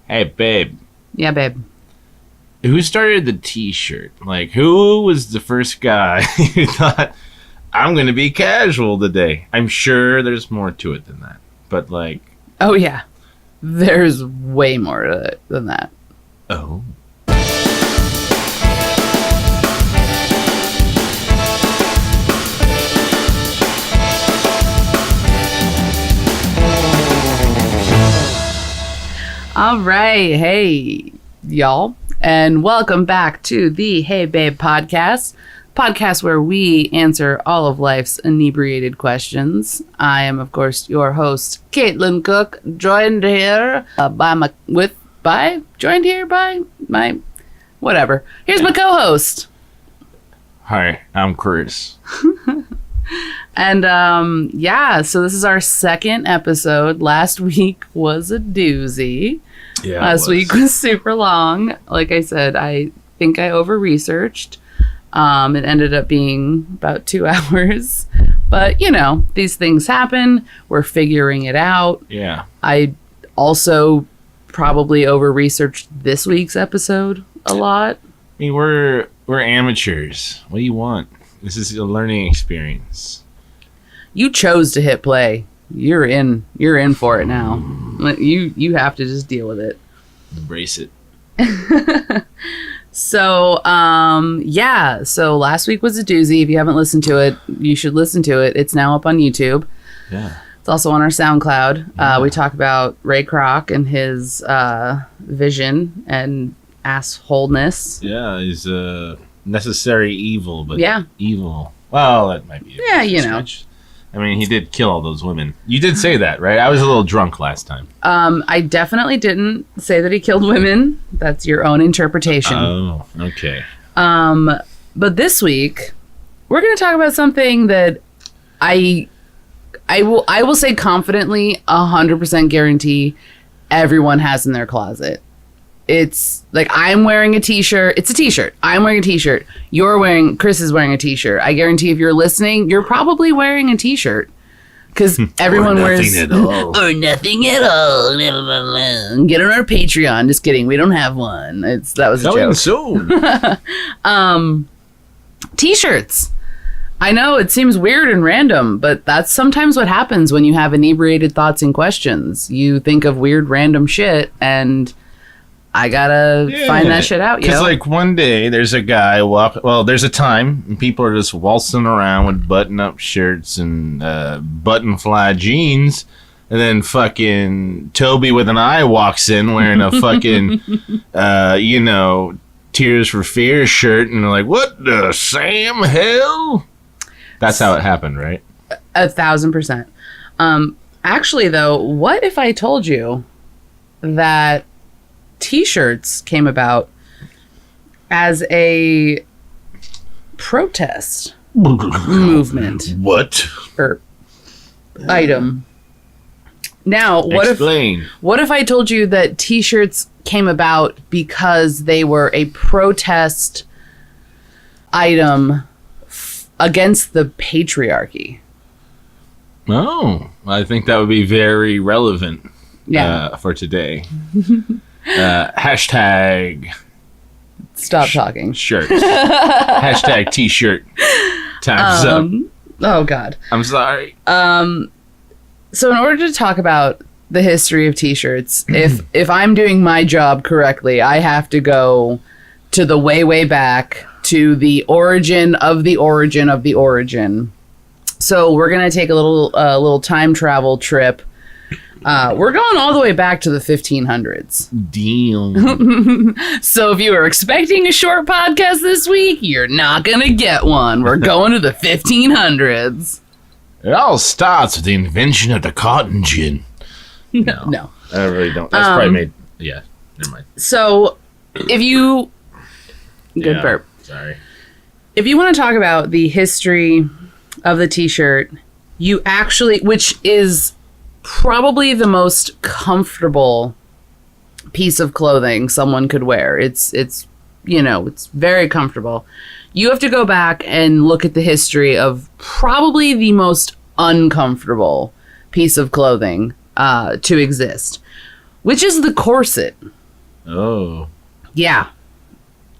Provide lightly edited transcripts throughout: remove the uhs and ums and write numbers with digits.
Hey, babe. Yeah, babe. Who started the t-shirt? Like, who was the first guy who thought, I'm going to be casual today? I'm sure there's more to it than that. But, like... Oh, yeah. There's way more to it than that. Oh. All right. Hey, y'all. And welcome back to the Hey Babe podcast where we answer all of life's inebriated questions. I am, of course, your host, Caitlin Cook, joined here by my whatever. Here's my co-host. Hi, I'm Chris. And so this is our second episode. Last week was a doozy. Yeah. Last week was super long. Like I said, I think I over-researched. It ended up being about 2 hours. But, you know, these things happen. We're figuring it out. Yeah. I also probably over-researched this week's episode a lot. I mean, we're amateurs. What do you want? This is a learning experience. You chose to hit play. You're in for it now. You have to just deal with it. Embrace it. So last week was a doozy. If you haven't listened to it, you should listen to it. It's now up on YouTube. Yeah. It's also on our SoundCloud. We talk about Ray Kroc and his vision and assholeness. Yeah, he's a necessary evil, but Yeah. evil. Well, that might be a stretch. I mean, he did kill all those women. You did say that, right? I was a little drunk last time. I definitely didn't say that he killed women. That's your own interpretation. Oh, okay. But this week, we're going to talk about something that I will say confidently, 100% guarantee everyone has in their closet. It's like I'm wearing a t-shirt. It's a t-shirt. I'm wearing a t-shirt. Chris is wearing a t-shirt. I guarantee if you're listening, you're probably wearing a t-shirt. Because everyone wears... Or nothing at all. Get on our Patreon. Just kidding. We don't have one. That was a joke. Soon. T-shirts. I know it seems weird and random, but that's sometimes what happens when you have inebriated thoughts and questions. You think of weird random shit and... I gotta find that shit out, yo. Because, like, one day, there's a guy there's a time, and people are just waltzing around with button-up shirts and button-fly jeans, and then fucking Toby with an eye walks in wearing a fucking, Tears for Fears shirt, and they're like, what the Sam hell? That's how it happened, right? 1,000%. Actually, though, what if I told you that T-shirts came about as a protest movement. What? Or item. Now, Explain. What if I told you that T-shirts came about because they were a protest item against the patriarchy? Oh, I think that would be very relevant for today. Hashtag stop talking shirt. Hashtag t-shirt. Time's up. Oh God, I'm sorry. So in order to talk about the history of t-shirts, if I'm doing my job correctly, I have to go to the way back to the origin of the origin of the origin. So we're gonna take a little time travel trip. We're going all the way back to the 1500s. Damn. So if you were expecting a short podcast this week, you're not going to get one. We're going to the 1500s. It all starts with the invention of the cotton gin. No. I really don't. That's probably made... Yeah, never mind. So if you... Good burp. Sorry. If you want to talk about the history of the t-shirt, you actually... Which is... probably the most comfortable piece of clothing someone could wear. It's very comfortable. You have to go back and look at the history of probably the most uncomfortable piece of clothing to exist. which is the corset. Oh. Yeah.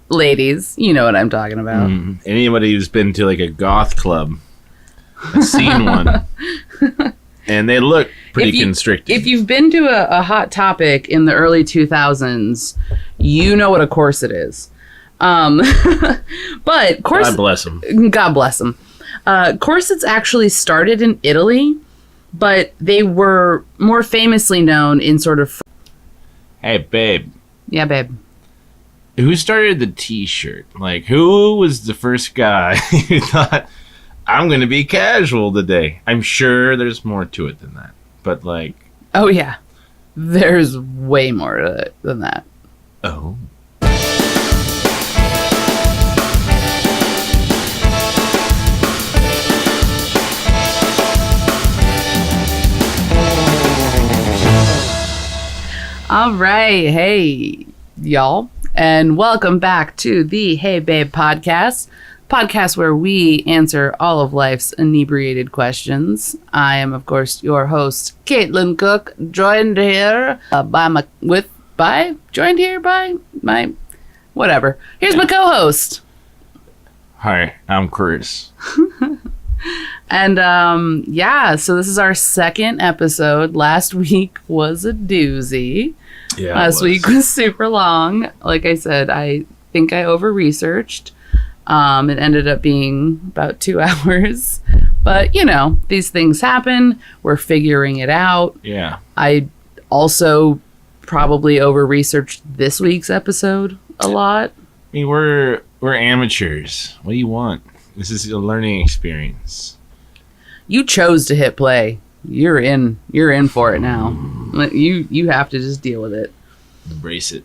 Ladies, you know what I'm talking about. Anybody who's been to like a goth club has seen one. And they look pretty constricted. If you've been to a Hot Topic in the early 2000s, you know what a corset is. But corset, God bless them. God bless them. Corsets actually started in Italy, but they were more famously known in sort of... Hey, babe. Yeah, babe. Who started the t-shirt? Like, who was the first guy who thought, I'm going to be casual today? I'm sure there's more to it than that. But, like... Oh, yeah. There's way more to it than that. Oh. All right. Hey, y'all. And welcome back to the Hey Babe podcast where we answer all of life's inebriated questions. I am, of course, your host, Caitlin Cook, joined here by my whatever. Here's my co-host. Hi, I'm Chris. And so this is our second episode. Last week was a doozy. Yeah. Last week was super long. Like I said, I think I over-researched. It ended up being about 2 hours. But, you know, these things happen. We're figuring it out. Yeah. I also probably over-researched this week's episode a lot. I mean, we're amateurs. What do you want? This is a learning experience. You chose to hit play. You're in for it now. You have to just deal with it. Embrace it.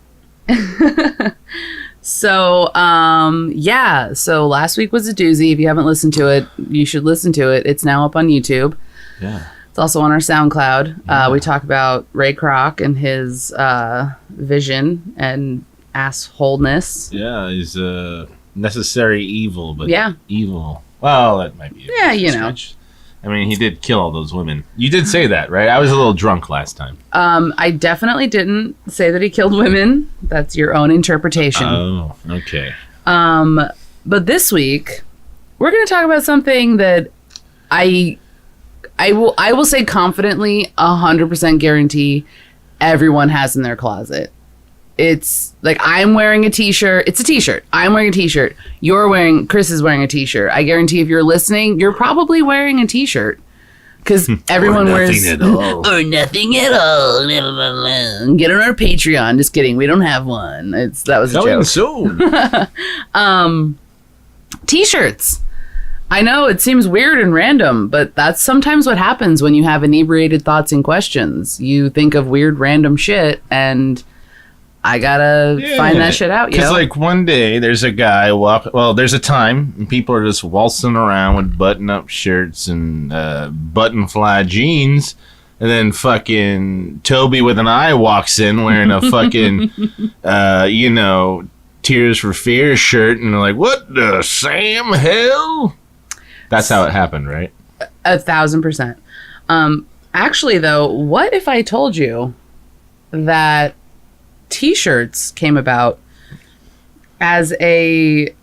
So last week was a doozy. If you haven't listened to it, you should listen to it. It's now up on YouTube. Yeah. It's also on our SoundCloud. We talk about Ray Kroc and his vision and assholeness. Yeah, he's a necessary evil, but Yeah. evil. Well, that might be Yeah, you know. stretch. I mean, he did kill all those women. You did say that, right? I was a little drunk last time. I definitely didn't say that he killed women. That's your own interpretation. Oh, okay. But this week, we're going to talk about something that I will say confidently, 100% guarantee everyone has in their closet. It's like I'm wearing a t-shirt. It's a t-shirt. I'm wearing a t-shirt. Chris is wearing a t-shirt. I guarantee if you're listening, you're probably wearing a t-shirt. Because everyone wears... Nothing at all. Or nothing at all. Get on our Patreon. Just kidding. We don't have one. That was a Coming joke. soon. T-shirts. I know it seems weird and random, but that's sometimes what happens when you have inebriated thoughts and questions. You think of weird random shit, and I gotta find that shit out, Because, like, one day there's a guy there's a time and people are just waltzing around with button-up shirts and button-fly jeans, and then fucking Toby with an eye walks in wearing a fucking, Tears for Fears shirt, and they're like, what the Sam hell? That's how it happened, right? 1,000%. Actually, though, what if I told you that T-shirts came about as a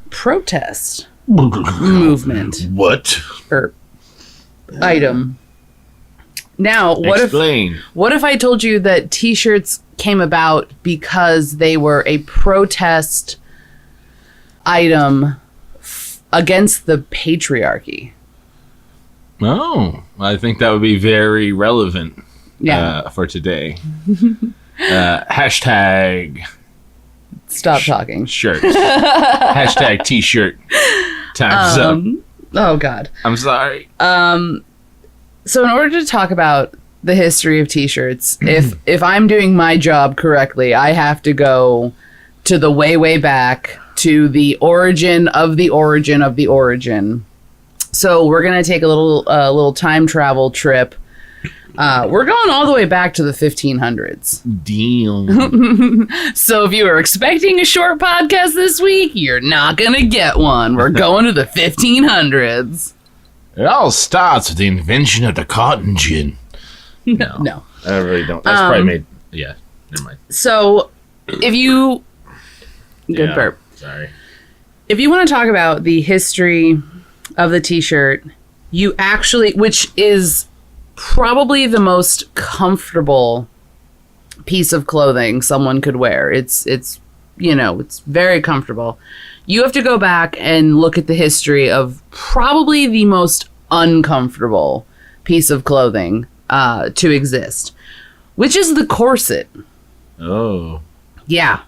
protest movement What? or item? Now, Explain. what if I told you that T-shirts came about because they were a protest item against the patriarchy? Oh, I think that would be very relevant for today. Hashtag Stop talking. shirt. Hashtag t-shirt. Time's up. Oh, God. I'm sorry. So in order to talk about the history of T-shirts, if I'm doing my job correctly, I have to go to the way back to the origin of the origin of the origin. So we're going to take a little time travel trip. We're going all the way back to the 1500s. Deal. So if you were expecting a short podcast this week, you're not going to get one. We're going to the 1500s. It all starts with the invention of the cotton gin. No. I really don't. That's probably made. Yeah, never mind. So, if you good burp. Sorry. If you want to talk about the history of the t-shirt, you actually, which is probably the most comfortable piece of clothing someone could wear. It's it's very comfortable. You have to go back and look at the history of probably the most uncomfortable piece of clothing to exist, which is the corset. Oh. Yeah.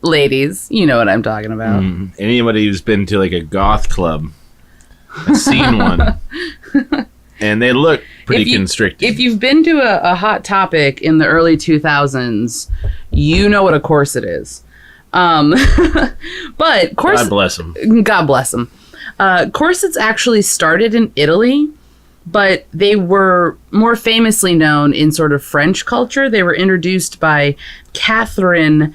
Ladies, you know what I'm talking about. Anybody who's been to like a goth club has seen one. And they look pretty constricted. If you've been to a Hot Topic in the early 2000s, you know what a corset is. But corset, God bless them. God bless them. Corsets actually started in Italy, but they were more famously known in sort of French culture. They were introduced by Catherine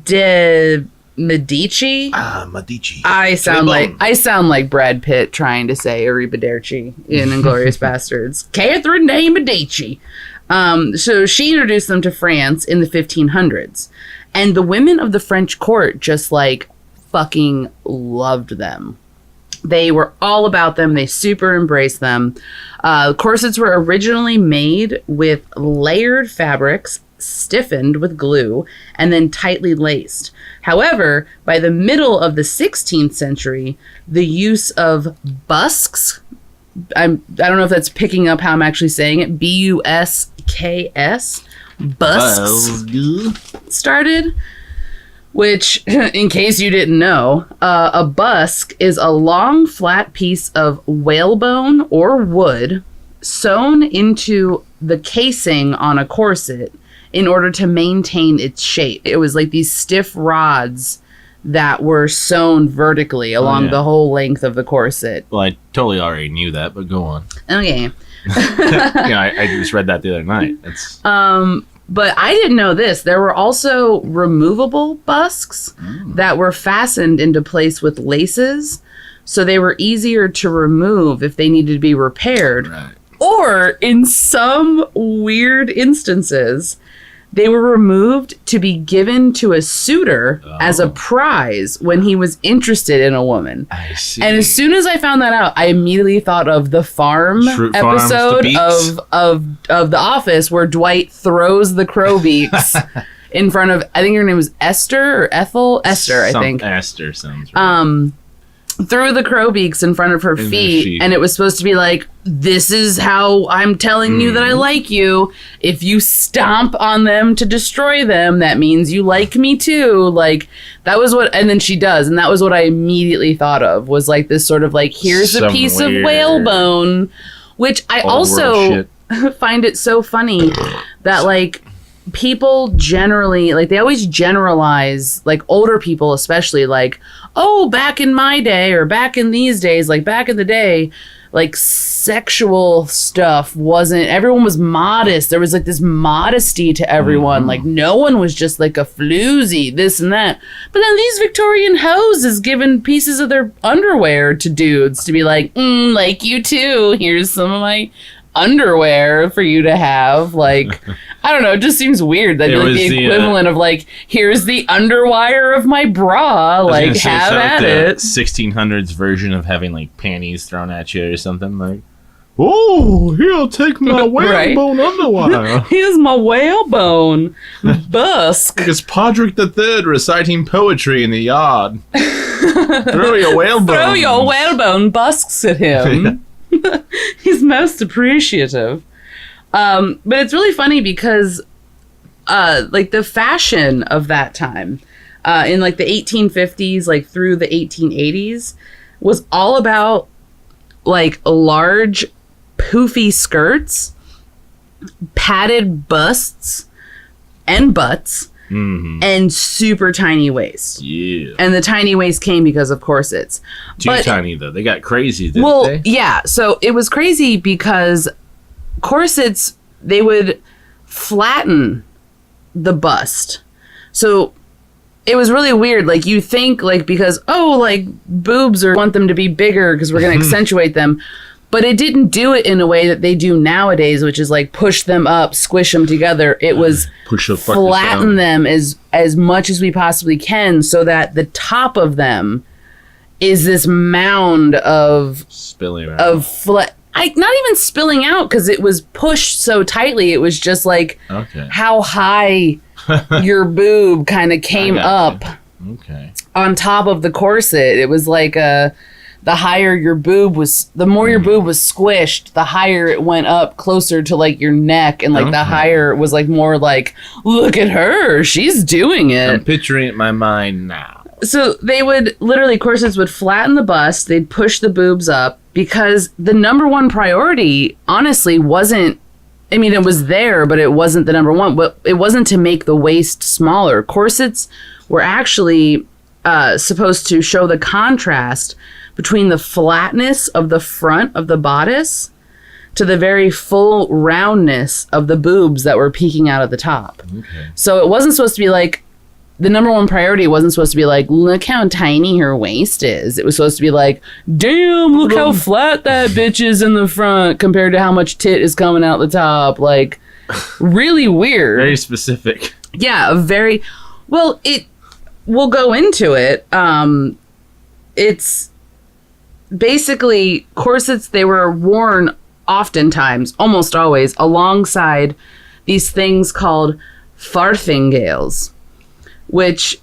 de Medici. Medici. I sound like Brad Pitt trying to say Arrivederci in Inglourious Bastards. Catherine de Medici. So she introduced them to France in the 1500s. And the women of the French court just like fucking loved them. They were all about them. They super embraced them. Corsets were originally made with layered fabrics, stiffened with glue, and then tightly laced. However, by the middle of the 16th century, the use of busks, I don't know if that's picking up how I'm actually saying it, busks, busks started, which, in case you didn't know, a busk is a long, flat piece of whalebone or wood sewn into the casing on a corset in order to maintain its shape. It was like these stiff rods that were sewn vertically along the whole length of the corset. Well, I totally already knew that, but go on. Okay. I just read that the other night. It's But I didn't know this. There were also removable busks that were fastened into place with laces, so they were easier to remove if they needed to be repaired. Right. Or, in some weird instances, they were removed to be given to a suitor as a prize when he was interested in a woman. I see. And as soon as I found that out, I immediately thought of the farm episode of The Office where Dwight throws the crow beaks in front of, I think her name was Esther or Ethel? Esther, I think. Esther sounds right. Threw the crow beaks in front of her feet, and it was supposed to be like, this is how I'm telling you that I like you. If you stomp on them to destroy them, that means you like me too. Like, that was what, and then she does, and that was what I immediately thought of, was like this sort of like, here's a piece of whalebone, which I also find it so funny that like, people generally, like, they always generalize, like, older people especially, like, oh, back in my day, or back in these days, like, back in the day, like, sexual stuff wasn't, everyone was modest. There was, like, this modesty to everyone. Like, no one was just, like, a floozy, this and that. But then these Victorian hoes is giving pieces of their underwear to dudes to be like, like you too, here's some of my underwear for you to have. Like, I don't know, it just seems weird that like the equivalent of like, here's the underwire of my bra, like, have at it. 1600s version of having like panties thrown at you or something, like, oh, here, I'll take my whalebone underwire. Here's my whalebone busk. It's Podrick III reciting poetry in the yard. Throw your whalebone. Throw your whalebone busks at him. He's most appreciative. But it's really funny because like the fashion of that time in like the 1850s, like through the 1880s, was all about like large poofy skirts, padded busts and butts, and super tiny waists. Yeah. And the tiny waist came because of corsets. Too tiny, though. They got crazy, didn't they? Yeah. So it was crazy because corsets, they would flatten the bust. So it was really weird. Like, you think, like, because, oh, like, boobs, or want them to be bigger because we're going to accentuate them. But it didn't do it in a way that they do nowadays, which is like push them up, squish them together. It was Push the fuckers flatten down. them as much as we possibly can so that the top of them is this mound of Spilling out. not even spilling out because it was pushed so tightly. It was just like Okay. how high your boob kind of came up Okay. on top of the corset. It was like the higher your boob was, the more your boob was squished, the higher it went up closer to like your neck, and like the Okay. higher it was like more like, look at her, she's doing it. I'm picturing it in my mind now. So they would literally, corsets would flatten the bust, they'd push the boobs up because the number one priority, honestly, wasn't, I mean, it was there, but it wasn't the number one. But it wasn't to make the waist smaller. Corsets were actually supposed to show the contrast between the flatness of the front of the bodice to the very full roundness of the boobs that were peeking out at the top. Okay. So it wasn't supposed to be like, the number one priority wasn't supposed to be like, look how tiny her waist is. It was supposed to be like, damn, look how flat that bitch is in the front compared to how much tit is coming out the top. Like, really weird. Very specific. Yeah, well, we'll go into it. It's basically corsets, they were worn oftentimes, almost always, alongside these things called farthingales, which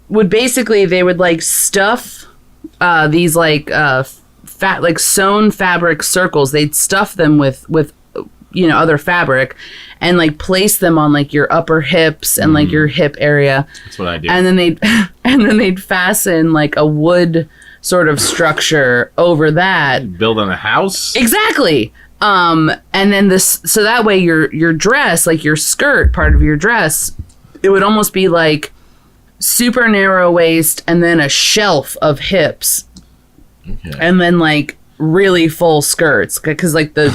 would basically, they would like stuff these like like sewn fabric circles. They'd stuff them with other fabric and like place them on like your upper hips and like your hip area. That's what I do. And then they'd fasten like a wood sort of structure over that. Building a house? Exactly. And then so that way your dress, like your skirt, part of your dress, it would almost be like super narrow waist and then a shelf of hips. Okay. And then like really full skirts, because like the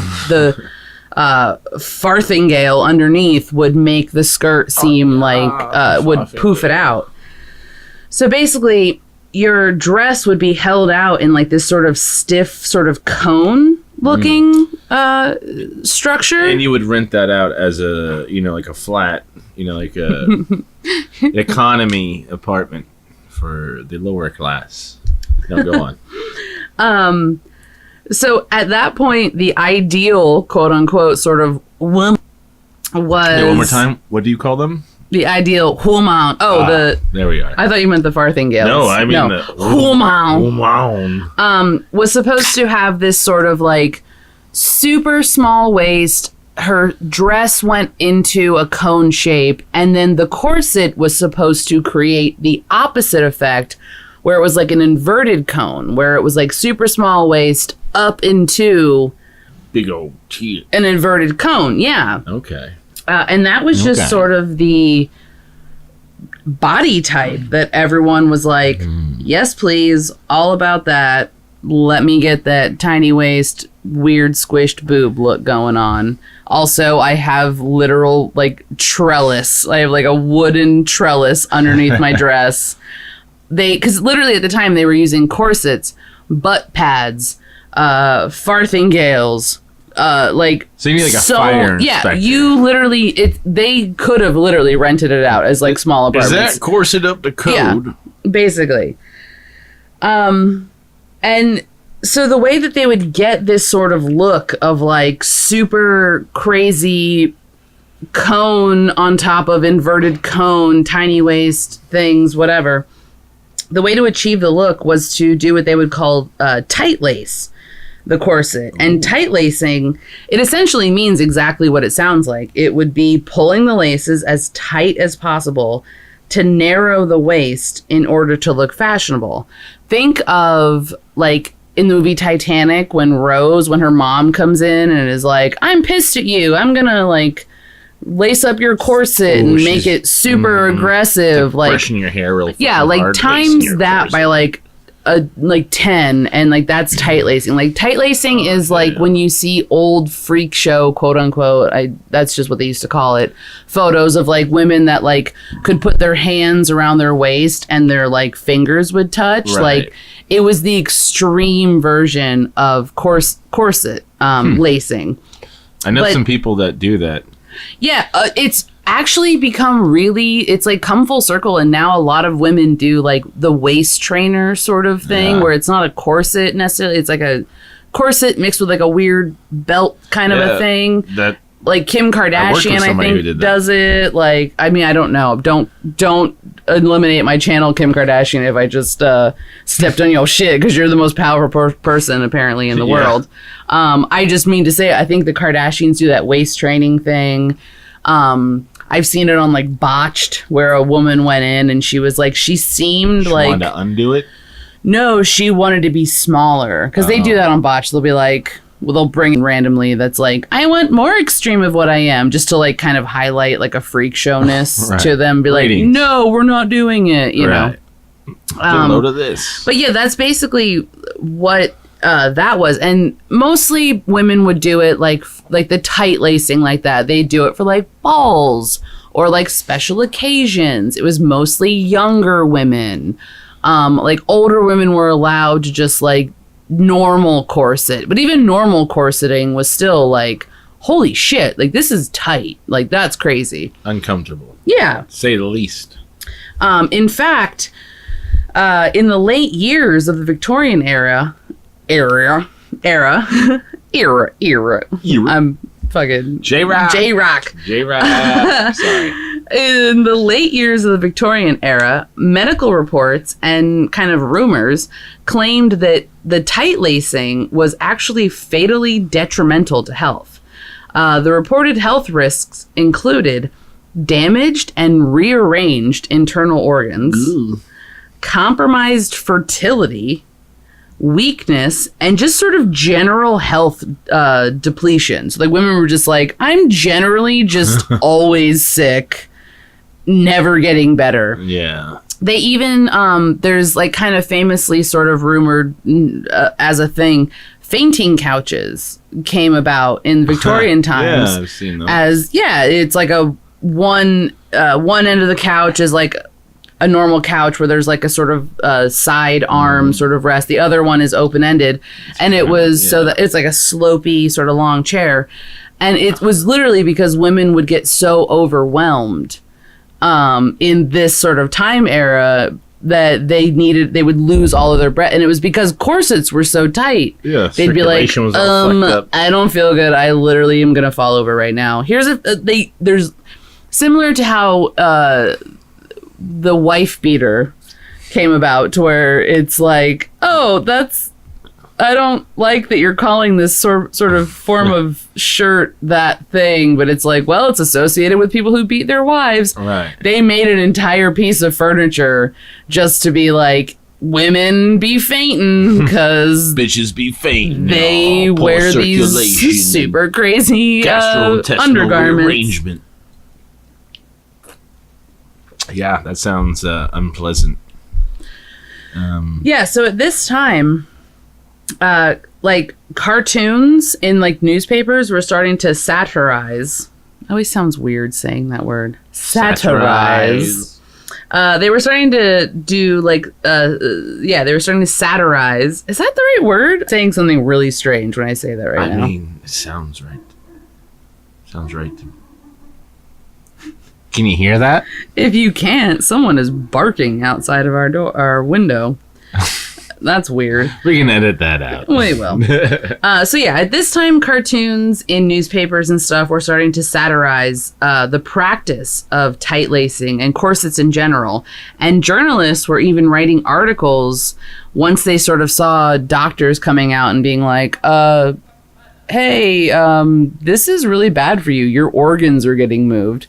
farthingale underneath would make the skirt seem would poof it out. So basically your dress would be held out in like this sort of stiff sort of cone looking structure. And you would rent that out as a, like a flat, like a economy apartment for the lower class. No, go on. So at that point, the ideal, quote unquote, sort of woman was... Hey, one more time. What do you call them? The ideal woman. There we are. I thought you meant the farthingales. No, I mean the... woman. Was supposed to have this sort of like super small waist. Her dress went into a cone shape, and then the corset was supposed to create the opposite effect, where it was like an inverted cone, where it was like super small waist up into Big old teeth. an inverted cone. Yeah. Okay. And that was just sort of the body type that everyone was like, yes, please, all about that. Let me get that tiny waist, weird squished boob look going on. Also, I have literal like trellis. I have like a wooden trellis underneath my dress. Because literally at the time they were using corsets, butt pads, farthingales, like... So you need like a fire inspector. Yeah, you literally... They could have literally rented it out as like small Is apartments. that corset up to code? Yeah, basically. And so the way that they would get this sort of look of like super crazy cone on top of inverted cone, tiny waist things, whatever... The way to achieve the look was to do what they would call tight lace the corset. And tight lacing, it essentially means exactly what it sounds like. It would be pulling the laces as tight as possible to narrow the waist in order to look fashionable. Think of like in the movie Titanic when Rose, when her mom comes in and is like, I'm pissed at you. I'm going to like lace up your corset and make it super aggressive, like brushing your hair real yeah, hard, like lacing times your that corset. by like like 10, and like that's tight lacing. Like tight lacing is like when you see old freak show, quote unquote, that's just what they used to call it, photos of like women that like could put their hands around their waist and their like fingers would touch. Right. Like it was the extreme version of corset lacing. I know But- some people that do that. Yeah, it's actually become it's like come full circle, and now a lot of women do like the waist trainer sort of thing, Yeah. where it's not a corset necessarily, it's like a corset mixed with like a weird belt kind of a Yeah, thing. That Like Kim Kardashian, I somebody who think, did that. does it. Like, I mean, I don't know. Don't eliminate my channel, Kim Kardashian, if I just stepped on your shit, because you're the most powerful person apparently in the Yeah. world. I just mean to say, I think the Kardashians do that waist training thing. I've seen it on like Botched, where a woman went in and she was like, she seemed she like, wanted to undo it. no, she wanted to be smaller, because they do that on Botched. They'll be like, well, they'll bring in randomly that's like, I want more extreme of what I am, just to like kind of highlight like a freak showness Right. to them. Be like, Ratings. no, we're not doing it, you know. Right. Get a load of this. But yeah, that's basically what that was. And mostly women would do it like the tight lacing like that. They do it for like balls or like special occasions. It was mostly younger women. Like older women were allowed to just like normal corset. But even normal corseting was still like, holy shit, like this is tight. Like that's crazy. Uncomfortable, Yeah. to say the least. In fact, in the late years of the Victorian era, I'm fucking J-Rock. J-Rock. J-Rock. Sorry. In the late years of the Victorian era, medical reports and kind of rumors claimed that the tight lacing was actually fatally detrimental to health. The reported health risks included damaged and rearranged internal organs, Ooh. compromised fertility, weakness, and just sort of general health depletion. So like women were just like, I'm generally just always sick, never getting better. Yeah. They even there's like kind of famously sort of rumored as a thing, fainting couches came about in Victorian times. Yeah, I've seen those. As it's like a one end of the couch is like a normal couch where there's like a sort of side arm sort of rest. The other one is open ended, and it was so that it's like a slopey sort of long chair, and it was literally because women would get so overwhelmed in this sort of time era that they would lose all of their breath, and it was because corsets were so tight. Yeah, They'd be like, circulation was all fucked up. I don't feel good. I literally am gonna fall over right now. There's similar to how the wife beater came about, to where it's like, oh, I don't like that you're calling this sort of form of shirt that thing, but it's like, well, it's associated with people who beat their wives. Right. They made an entire piece of furniture just to be like, women be fainting because Bitches be fainting. they Poor wear circulation, these super crazy gastrointestinal undergarments. rearrangement. Yeah, that sounds unpleasant. Yeah, so at this time, like cartoons in like newspapers were starting to satirize. Always sounds weird saying that word. Satirize. They were starting to do like, they were starting to satirize. Is that the right word? Saying something really strange when I say that right now. I mean, it sounds right. Sounds right to me. Can you hear that? If you can't, someone is barking outside of our window. That's weird. We can edit that out. We will. So yeah, at this time, cartoons in newspapers and stuff were starting to satirize the practice of tight lacing and corsets in general. And journalists were even writing articles once they sort of saw doctors coming out and being like, hey, this is really bad for you. Your organs are getting moved.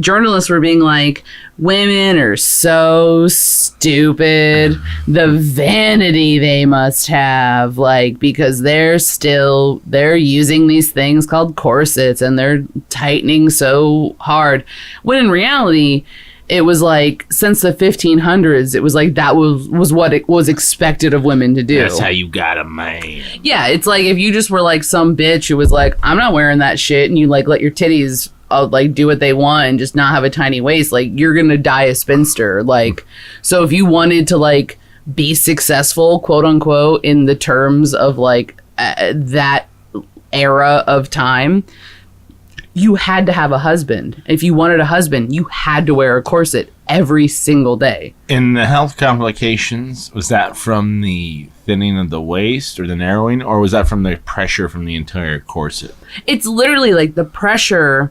Journalists were being like, women are so stupid. The vanity they must have, like, because they're using these things called corsets and they're tightening so hard. When in reality, it was like since the 1500s, it was like that was what it was expected of women to do. That's how you got a man. Yeah, it's like if you just were like some bitch who was like, I'm not wearing that shit, and you like let your titties like do what they want and just not have a tiny waist, like you're gonna die a spinster. Like, so if you wanted to like be successful, quote unquote, in the terms of like that era of time, you had to have a husband. If you wanted a husband, you had to wear a corset every single day. And the health complications, was that from the thinning of the waist or the narrowing, or was that from the pressure from the entire corset? It's literally like the pressure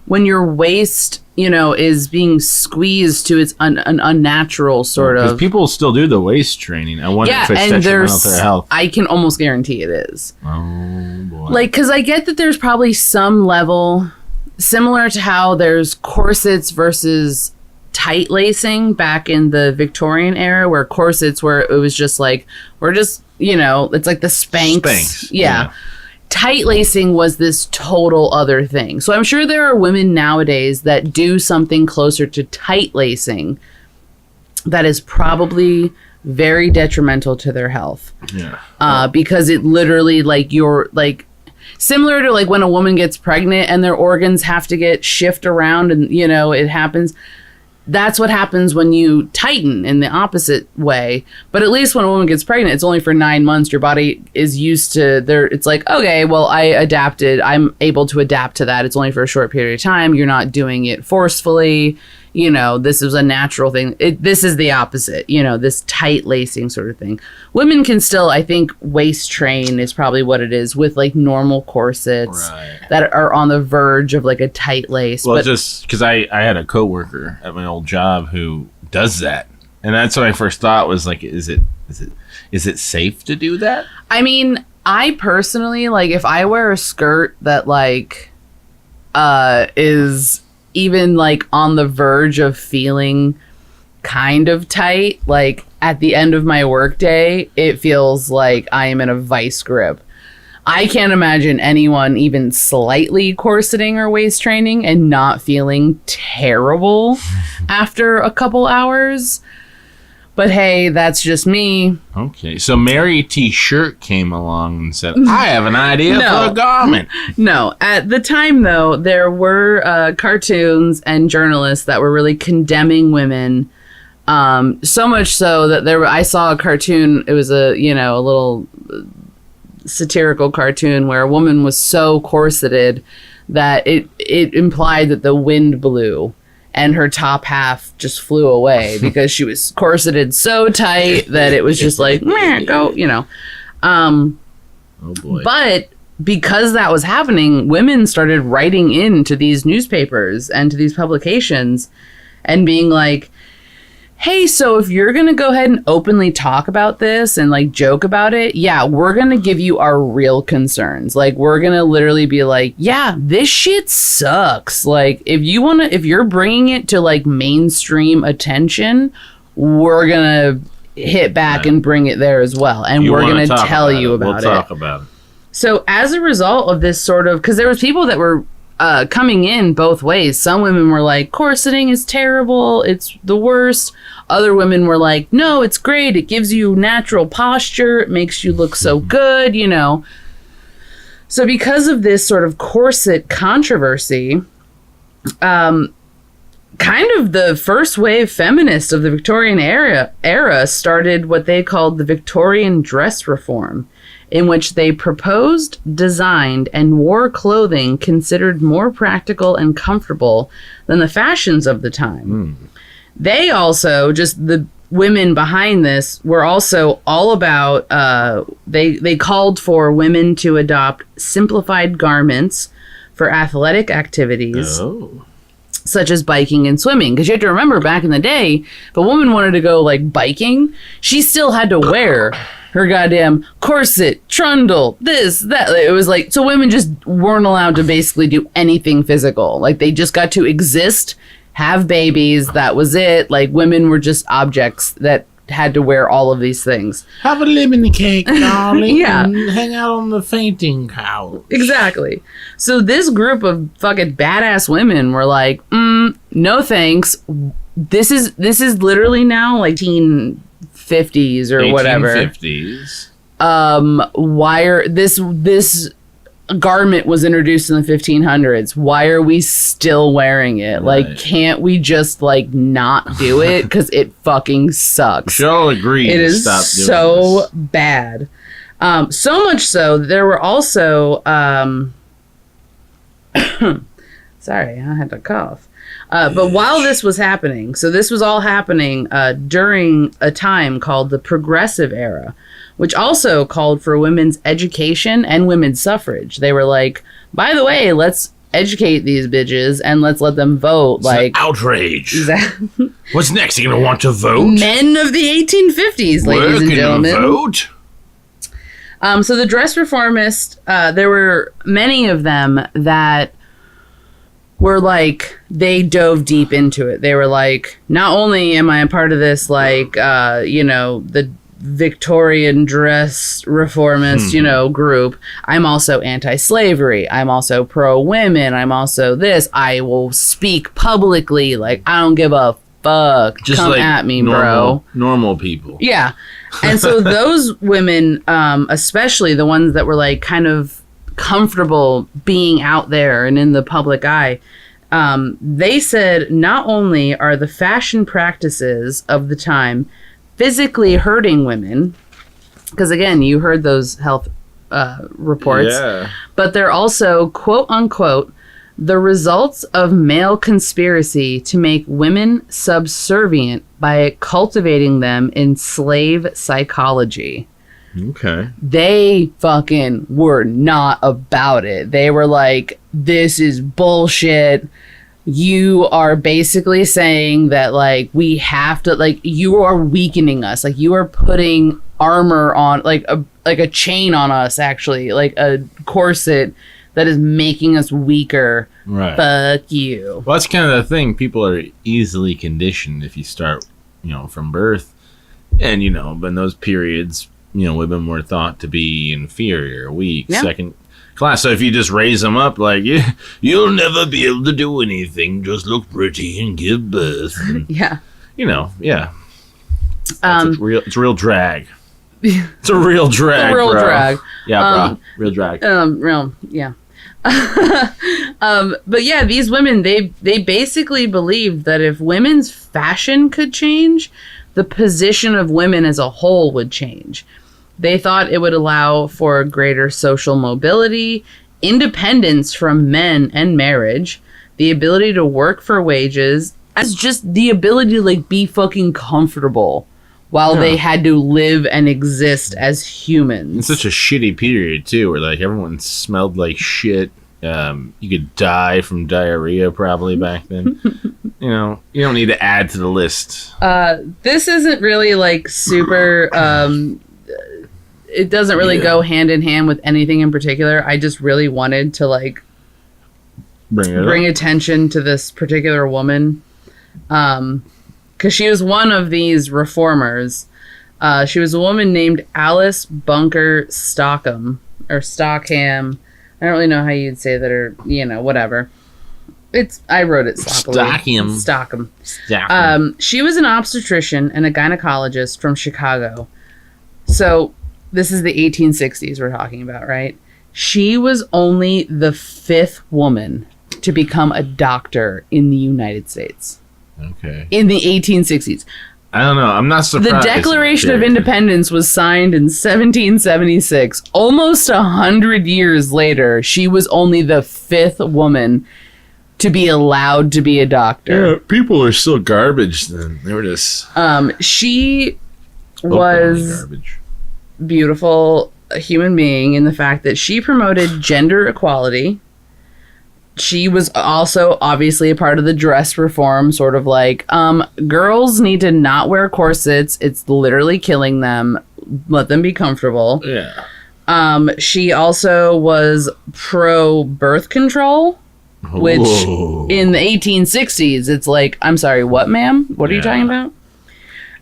when your waist, you know, is being squeezed to its an unnatural sort of. Because people still do the waist training. I wonder if it's detrimental to their health. I can almost guarantee it is. Oh boy! Like, because I get that there's probably some level similar to how there's corsets versus tight lacing back in the Victorian era, where corsets where it was just like we're just, you know, it's like the Spanx. Yeah. Tight lacing was this total other thing. So I'm sure there are women nowadays that do something closer to tight lacing that is probably very detrimental to their health. Yeah. Because it literally, like, you're like similar to like when a woman gets pregnant and their organs have to get shifted around, and you know it happens. That's what happens when you tighten in the opposite way. But at least when a woman gets pregnant, it's only for 9 months. Your body is used to there. It's like, okay, well, I adapted. I'm able to adapt to that. It's only for a short period of time. You're not doing it forcefully. You know, this is a natural thing. This is the opposite, you know, this tight lacing sort of thing. Women can still, I think, waist train is probably what it is with like normal corsets that are on the verge of like a tight lace. Well, just because I had a coworker at my old job who does that. And that's what I first thought was like, is it safe to do that? I mean, I personally, like, if I wear a skirt that like is even like on the verge of feeling kind of tight, like at the end of my workday, it feels like I am in a vice grip. I can't imagine anyone even slightly corseting or waist training and not feeling terrible after a couple hours. But hey, that's just me. Okay, so Mary T-Shirt came along and said, I have an idea for a garment. No, at the time, though, there were cartoons and journalists that were really condemning women. So much so that I saw a cartoon. It was a little satirical cartoon where a woman was so corseted that it implied that the wind blew. And her top half just flew away because she was corseted so tight that it was just like, go, you know. Oh boy. But because that was happening, women started writing into these newspapers and to these publications and being like, hey, so if you're going to go ahead and openly talk about this and like joke about it, yeah, we're going to give you our real concerns. Like, we're going to literally be like, yeah, this shit sucks. Like, if you're bringing it to like mainstream attention, we're going to hit back and bring it there as well. And we're going to tell you about it. We'll talk about it. So as a result of this sort of, because there was people that were coming in both ways. Some women were like, corseting is terrible. It's the worst. Other women were like, no, it's great. It gives you natural posture. It makes you look so good, you know. So because of this sort of corset controversy, kind of the first wave feminists of the Victorian era started what they called the Victorian dress reform, in which they proposed, designed, and wore clothing considered more practical and comfortable than the fashions of the time. They also, just the women behind this, were also all about, they called for women to adopt simplified garments for athletic activities. Such as biking and swimming. Because you have to remember, back in the day, if a woman wanted to go like biking, she still had to wear her goddamn corset, trundle, this, that. It was like, so women just weren't allowed to basically do anything physical. Like, they just got to exist, have babies, that was it. Like, women were just objects that had to wear all of these things. Have a lemon cake, darling. Yeah. And hang out on the fainting couch. Exactly. So this group of fucking badass women were like, no thanks. this is literally now like 1850s or whatever. 1850s. Why are this garment was introduced in the 1500s? Why are we still wearing it? Right. Like, can't we just like not do it? Because it fucking sucks. We should all agree. It to is stop doing so this. bad. So much so there were also sorry, I had to cough. But while this was happening, so this was all happening during a time called the Progressive Era, which also called for women's education and women's suffrage. They were like, by the way, let's educate these bitches and let's let them vote. It's like an outrage. What's next? You gonna want to vote? Men of the 1850s, ladies and gentlemen. Vote? So the dress reformists, there were many of them that were like, they dove deep into it. They were like, not only am I a part of this, like, the Victorian dress reformist, group, I'm also anti-slavery. I'm also pro-women. I'm also this. I will speak publicly. Like, I don't give a fuck. Just come like at me, bro. Normal people. Yeah. And so those women, especially the ones that were like kind of comfortable being out there and in the public eye, they said not only are the fashion practices of the time physically hurting women, because again, you heard those health reports, but they're also, quote unquote, the results of male conspiracy to make women subservient by cultivating them in slave psychology. Okay. They fucking were not about it. They were like, this is bullshit. You are basically saying that, like, we have to, like, you are weakening us. Like, you are putting armor on, like a chain on us, actually. Like, a corset that is making us weaker. Right. Fuck you. Well, that's kind of the thing. People are easily conditioned if you start, from birth. And, in those periods, women were thought to be inferior, weak, second class. So if you just raise them up like, you'll never be able to do anything, just look pretty and give birth. And, yeah. Yeah. It's a real drag. It's a real drag. It's a real bro. drag. Yeah, bro. Real drag. Yeah. But yeah, these women, they basically believed that if women's fashion could change, the position of women as a whole would change. They thought it would allow for greater social mobility, independence from men and marriage, the ability to work for wages, as just the ability to like be fucking comfortable while they had to live and exist as humans. It's such a shitty period too, where like everyone smelled like shit. You could die from diarrhea probably back then. You don't need to add to the list. This isn't really like super. It doesn't really go hand in hand with anything in particular. I just really wanted to like bring attention to this particular woman, because she was one of these reformers. She was a woman named Alice Bunker Stockham or Stockham. I don't really know how you'd say that, or whatever. I wrote it sloppily. Stockham. She was an obstetrician and a gynecologist from Chicago. So this is the 1860s we're talking about, right? She was only the 5th woman to become a doctor in the United States. Okay. In the 1860s. I don't know. I'm not surprised. The Declaration of Independence was signed in 1776. Almost 100 years later, she was only the 5th woman to be allowed to be a doctor. Yeah, people are still garbage then. They were just... She was garbage. Beautiful human being in the fact that she promoted gender equality. She was also obviously a part of the dress reform, sort of like, girls need to not wear corsets. It's literally killing them. Let them be comfortable. Yeah. She also was pro birth control, which in the 1860s, it's like, I'm sorry, what, ma'am? What are you talking about?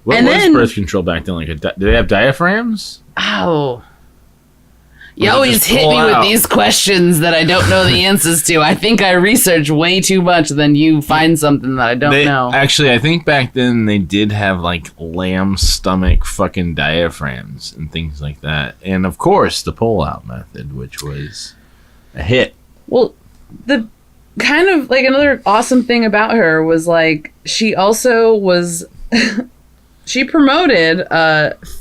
What was birth control back then? Like, did they have diaphragms? Oh. You Was it always just hit pull me out? with these questions that I don't know the answers to. I think I research way too much, then you find something that I don't know. Actually, I think back then they did have like lamb stomach fucking diaphragms and things like that. And of course, the pull-out method, which was a hit. Well, the kind of like another awesome thing about her was like she also was she promoted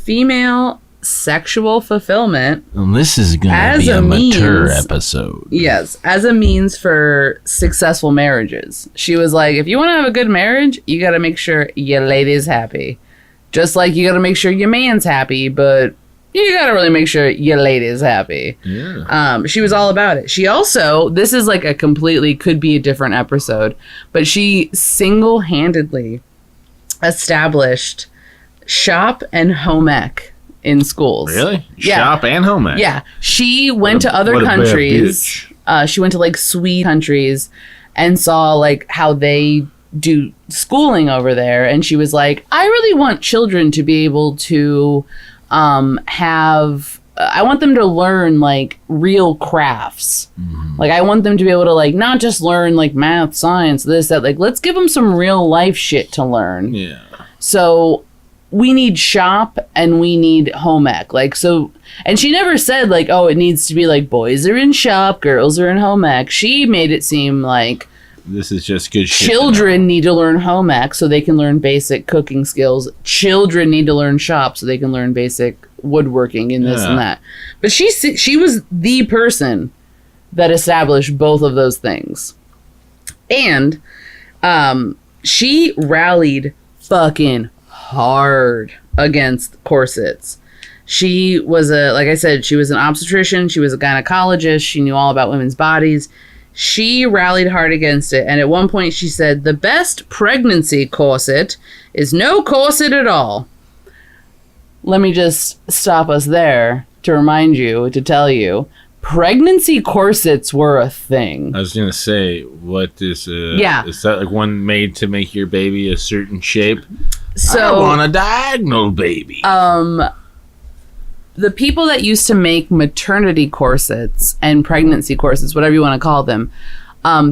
female sexual fulfillment. And this is going to As be a a mature means- episode. Yes, as a means for successful marriages. She was like, if you want to have a good marriage, you got to make sure your lady's happy. Just like you got to make sure your man's happy, but you got to really make sure your lady's happy. Yeah. She was all about it. She also, this is like a completely, could be a different episode, but she single-handedly established shop and home ec in schools. Really? Yeah. Shop and home ec? Yeah. She went to other what a bad countries. bitch. She went to like Swede countries and saw like how they do schooling over there. And she was like, I really want children to be able to I want them to learn like real crafts. Like I want them to be able to like not just learn like math, science, this, that. Like let's give them some real life shit to learn. Yeah. So we need shop and we need home ec. Like, so, and she never said like, oh, it needs to be like boys are in shop, girls are in home ec. She made it seem like This is just good shit. children need to learn home ec so they can learn basic cooking skills. Children need to learn shop so they can learn basic woodworking and this and that. But she was the person that established both of those things. And she rallied fucking hard against corsets. She was like I said, she was an obstetrician. She was a gynecologist. She knew all about women's bodies. She rallied hard against it. And at one point she said, the best pregnancy corset is no corset at all. Let me just stop us there to remind you, to tell you, pregnancy corsets were a thing. I was gonna say, what is Yeah. Is that like one made to make your baby a certain shape? So I want a diagonal baby. the people that used to make maternity corsets and pregnancy corsets, whatever you want to call them,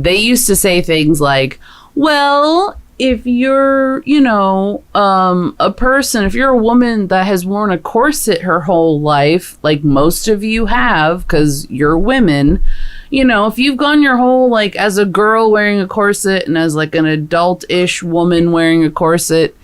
they used to say things like, well, if you're, a person, if you're a woman that has worn a corset her whole life, like most of you have, because you're women, if you've gone your whole, like, as a girl wearing a corset and as, like, an adult-ish woman wearing a corset,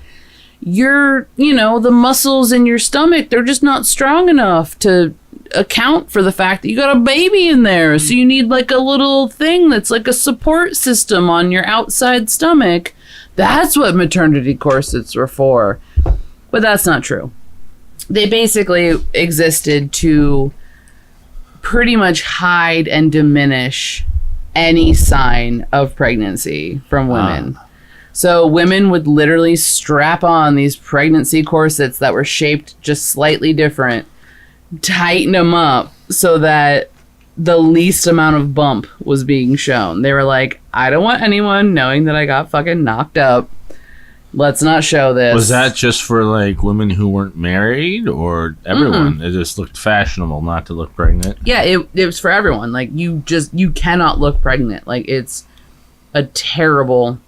the muscles in your stomach, they're just not strong enough to account for the fact that you got a baby in there. So you need like a little thing that's like a support system on your outside stomach. That's what maternity corsets were for. But that's not true. They basically existed to pretty much hide and diminish any sign of pregnancy from women. So women would literally strap on these pregnancy corsets that were shaped just slightly different, tighten them up so that the least amount of bump was being shown. They were like, I don't want anyone knowing that I got fucking knocked up. Let's not show this. Was that just for like women who weren't married or everyone? It just looked fashionable not to look pregnant. Yeah, it was for everyone. Like you cannot look pregnant. Like it's a terrible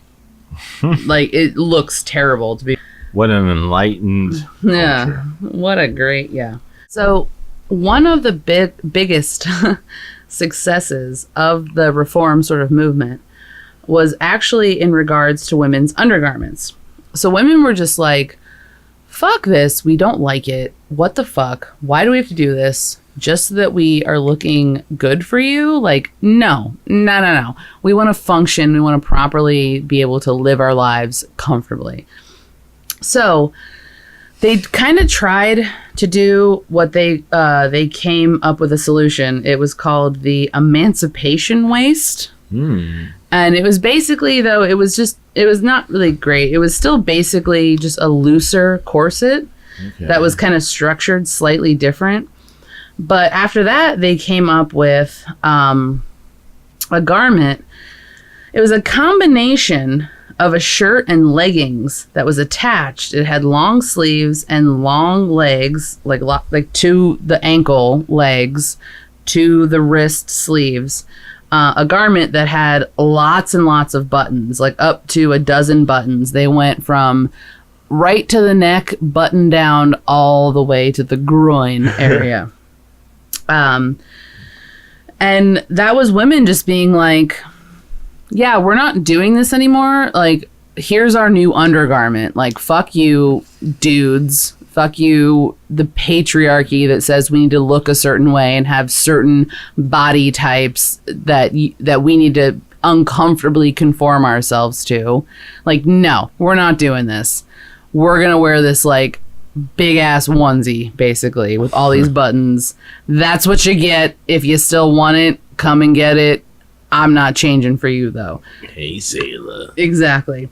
like it looks terrible to be. What an enlightened Yeah. culture. What a great, yeah. So one of the biggest successes of the reform sort of movement was actually in regards to women's undergarments. So women were just like, fuck this, we don't like it. What the fuck? Why do we have to do this? Just so that we are looking good for you? Like, no. We want to function. We want to properly be able to live our lives comfortably. So they kind of tried to do what they came up with a solution. It was called the emancipation waist. And it was basically, though, it was not really great. It was still basically just a looser corset that was kind of structured slightly different. But after that, they came up with a garment. It was a combination of a shirt and leggings that was attached. It had long sleeves and long legs, like to the ankle legs, to the wrist sleeves. A garment that had lots and lots of buttons, like up to a dozen buttons. They went from right to the neck, button down, all the way to the groin area. And that was women just being like, yeah, we're not doing this anymore. Like, here's our new undergarment. Like, fuck you, dudes. Fuck you, the patriarchy that says we need to look a certain way and have certain body types that we need to uncomfortably conform ourselves to. Like, no, we're not doing this. We're going to wear this, like, big-ass onesie, basically, with all these buttons. That's what you get. If you still want it, come and get it. I'm not changing for you, though. Hey, sailor. Exactly.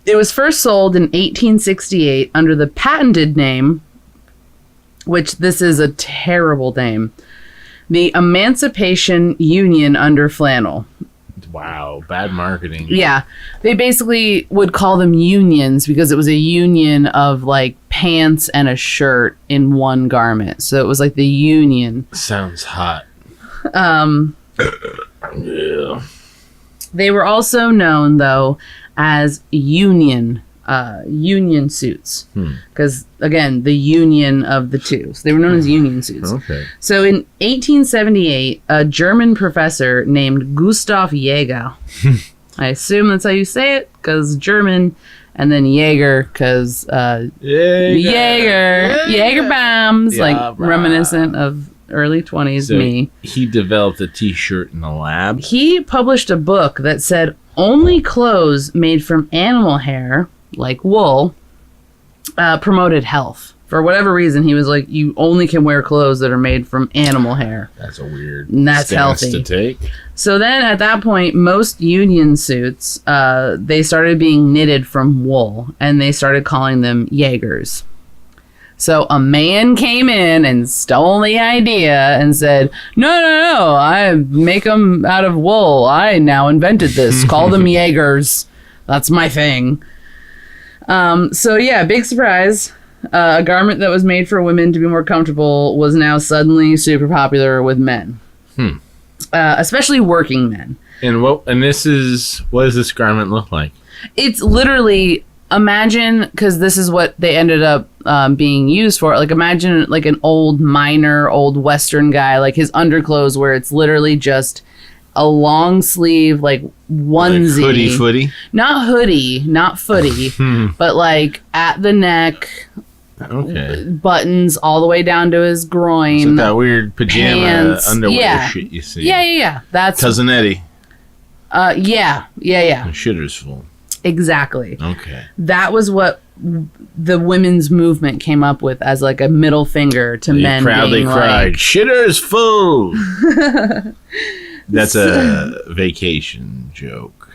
It was first sold in 1868 under the patented name, which this is a terrible name, the Emancipation Union Under Flannel. Wow, bad marketing. Yeah. They basically would call them unions because it was a union of like pants and a shirt in one garment. So it was like the union. Sounds hot. Yeah. They were also known, though, as union suits. Because, again, the union of the two. So they were known as union suits. Okay. So in 1878, a German professor named Gustav Jaeger, I assume that's how you say it, because German, and then Jaeger, because Jaeger bombs, like reminiscent of early 20s so me. He developed a t-shirt in the lab. He published a book that said only clothes made from animal hair, like wool, promoted health. For whatever reason, he was like, you only can wear clothes that are made from animal hair. That's a weird That's stance healthy to take. So then at that point, most union suits, they started being knitted from wool, and they started calling them Jaegers. So a man came in and stole the idea and said, no, I make them out of wool. I now invented this. Call them Jaegers. That's my thing. So yeah, big surprise. A garment that was made for women to be more comfortable was now suddenly super popular with men. Especially working men. And what does this garment look like? It's literally... Imagine, because this is what they ended up being used for. Like, imagine like an old miner, old Western guy, like his underclothes, where it's literally just a long sleeve, like onesie, like footy, not hoodie, not footy, but like at the neck, buttons all the way down to his groin. It's like that weird pajama pants. underwear shit you see. Yeah. That's Cousin Eddie. Yeah. The shitter's full. Exactly. Okay. That was what the women's movement came up with as like a middle finger to men. Proudly being cried, like, "Shitter's full." That's a vacation joke.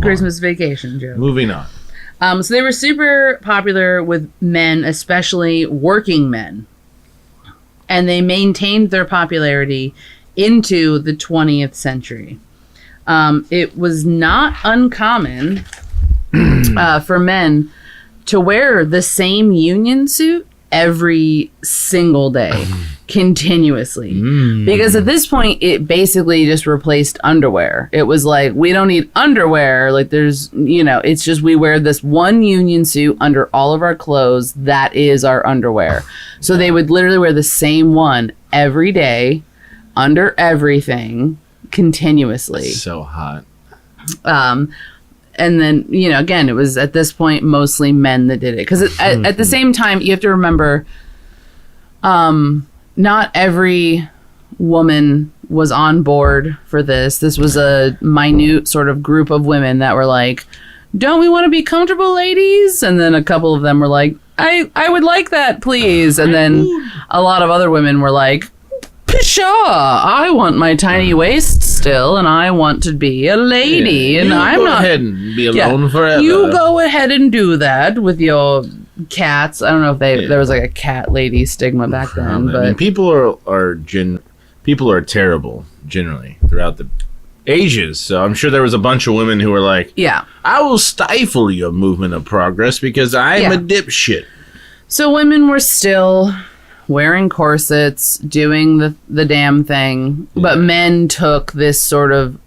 Christmas vacation joke. Moving on. So they were super popular with men, especially working men, and they maintained their popularity into the 20th century. It was not uncommon for men to wear the same union suit every single day, continuously. Because at this point, it basically just replaced underwear. It was like, we don't need underwear. Like, there's, it's just we wear this one union suit under all of our clothes. That is our underwear. So they would literally wear the same one every day, under everything, continuously. So hot. And then, again, it was at this point mostly men that did it. Because at the same time, you have to remember, not every woman was on board for this. This was a minute sort of group of women that were like, don't we want to be comfortable, ladies? And then a couple of them were like, I would like that, please. And then a lot of other women were like, sure, I want my tiny waist still, and I want to be a lady, and I'm not. Go ahead and be alone forever. You go ahead and do that with your cats. I don't know if there was like a cat lady stigma back then, but people are terrible generally throughout the ages. So I'm sure there was a bunch of women who were like, Yeah. I will stifle your movement of progress because I'm a dipshit. So women were still wearing corsets, doing the damn thing, but men took this sort of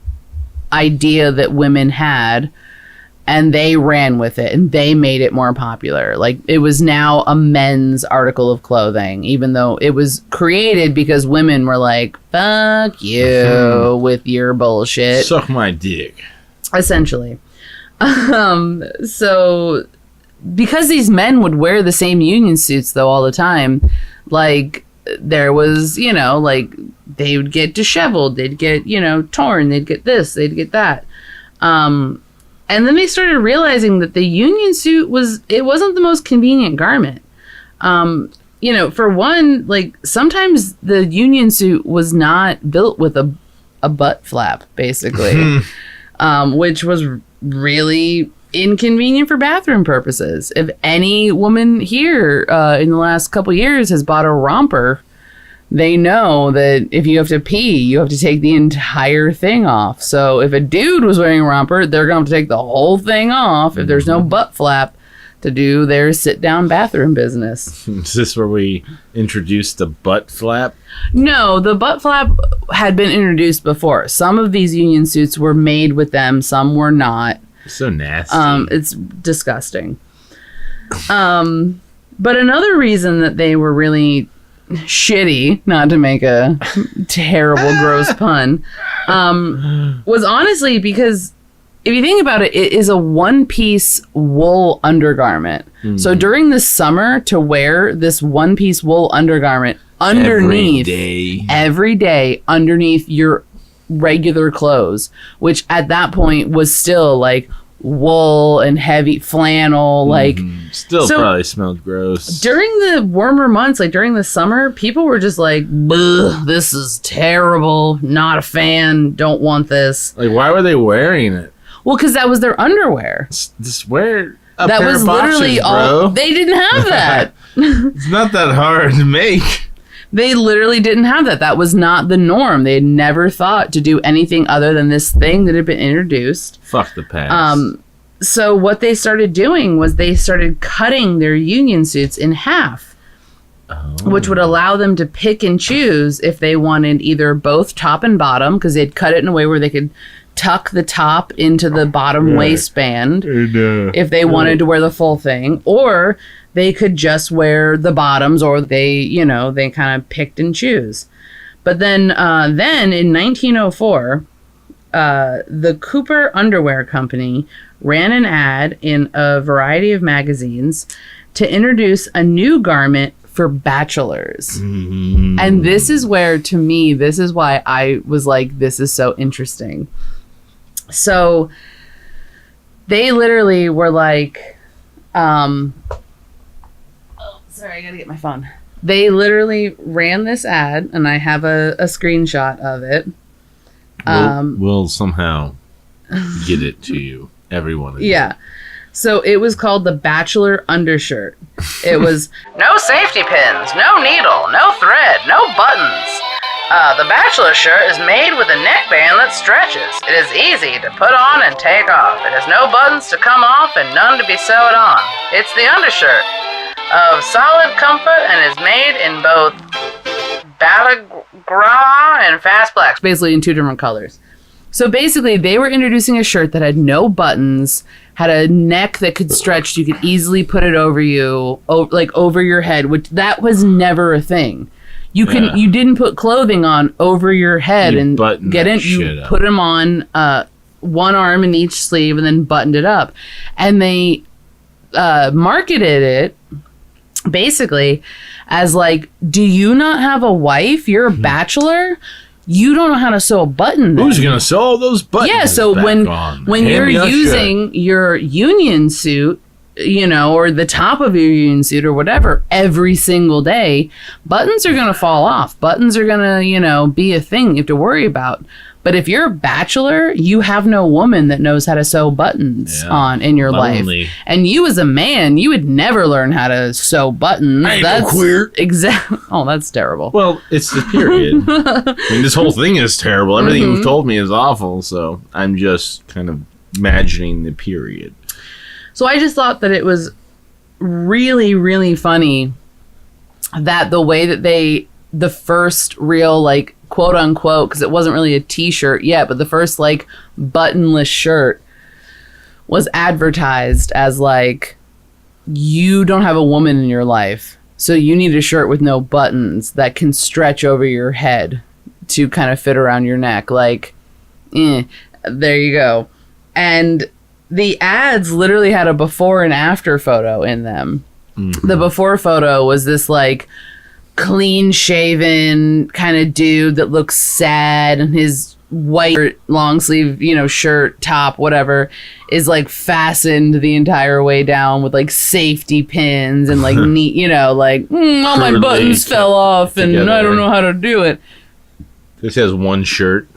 idea that women had and they ran with it and they made it more popular. Like, it was now a men's article of clothing, even though it was created because women were like, fuck you with your bullshit. Suck my dick. Essentially. So because these men would wear the same union suits though all the time, like, there was, you know, like, they would get disheveled, they'd get, you know, torn, they'd get this, they'd get that. And then they started realizing that the union suit wasn't the most convenient garment. You know, for one, like, sometimes the union suit was not built with a butt flap, basically, which was really inconvenient for bathroom purposes. If any woman here in the last couple years has bought a romper, they know that if you have to pee, you have to take the entire thing off. So if a dude was wearing a romper, they're going to have to take the whole thing off if there's no butt flap to do their sit-down bathroom business. Is this where we introduced the butt flap? No, the butt flap had been introduced before. Some of these union suits were made with them, some were not. So nasty. It's disgusting. But another reason that they were really shitty, not to make a terrible, gross pun, was honestly because if you think about it, it is a one-piece wool undergarment. So during the summer, to wear this one-piece wool undergarment underneath every day underneath your regular clothes, which at that point was still like wool and heavy flannel, like still probably smelled gross. During the warmer months, like during the summer, people were just like, this is terrible, not a fan, don't want this. Like, why were they wearing it? Well, because that was their underwear. Just wear a that pair was of boxers, literally all. bro. They didn't have that. It's not that hard to make. They literally didn't have that. That was not the norm. They had never thought to do anything other than this thing that had been introduced. Fuck the past. So what they started doing was they started cutting their union suits in half, which would allow them to pick and choose if they wanted either both top and bottom, because they'd cut it in a way where they could tuck the top into the bottom waistband if they wanted to wear the full thing, or they could just wear the bottoms, or they kind of picked and choose. But then in 1904, the Cooper Underwear Company ran an ad in a variety of magazines to introduce a new garment for bachelors. And this is where, to me, this is why I was like, this is so interesting. So they literally were like, sorry, I gotta get my phone. They literally ran this ad, and I have a screenshot of it. We'll somehow get it to you, everyone. Yeah. So it was called the Bachelor Undershirt. It was no safety pins, no needle, no thread, no buttons. The Bachelor shirt is made with a neckband that stretches. It is easy to put on and take off. It has no buttons to come off and none to be sewed on. It's the undershirt of solid comfort and is made in both Balagra and Fast Blacks, basically in two different colors. So basically, they were introducing a shirt that had no buttons, had a neck that could stretch. You could easily put it over you, like over your head, which that was never a thing. You didn't put clothing on over your head and get in. You put them on one arm in each sleeve and then buttoned it up. And they marketed it basically as like, do you not have a wife? You're a bachelor? You don't know how to sew a button then. Who's going to sew all those buttons? Yeah, so when you're using your union suit, or the top of your union suit or whatever, every single day, buttons are going to fall off. Buttons are going to, be a thing you have to worry about. But if you're a bachelor, you have no woman that knows how to sew buttons on in your life. And you as a man, you would never learn how to sew buttons. I ain't no queer. Exactly. Oh, that's terrible. Well, it's the period. I mean, this whole thing is terrible. Everything you've told me is awful. So I'm just kind of imagining the period. So I just thought that it was really, really funny that the way that the first real, like, quote unquote, because it wasn't really a t-shirt yet, but the first, like, buttonless shirt was advertised as, like, you don't have a woman in your life, so you need a shirt with no buttons that can stretch over your head to kind of fit around your neck. Like, there you go. And the ads literally had a before and after photo in them. Mm-hmm. The before photo was this, like, clean shaven kind of dude that looks sad, and his white long sleeve, shirt, top, whatever, is, like, fastened the entire way down with, like, safety pins and, like, neat, all my buttons fell off and I don't know how to do it. This has one shirt.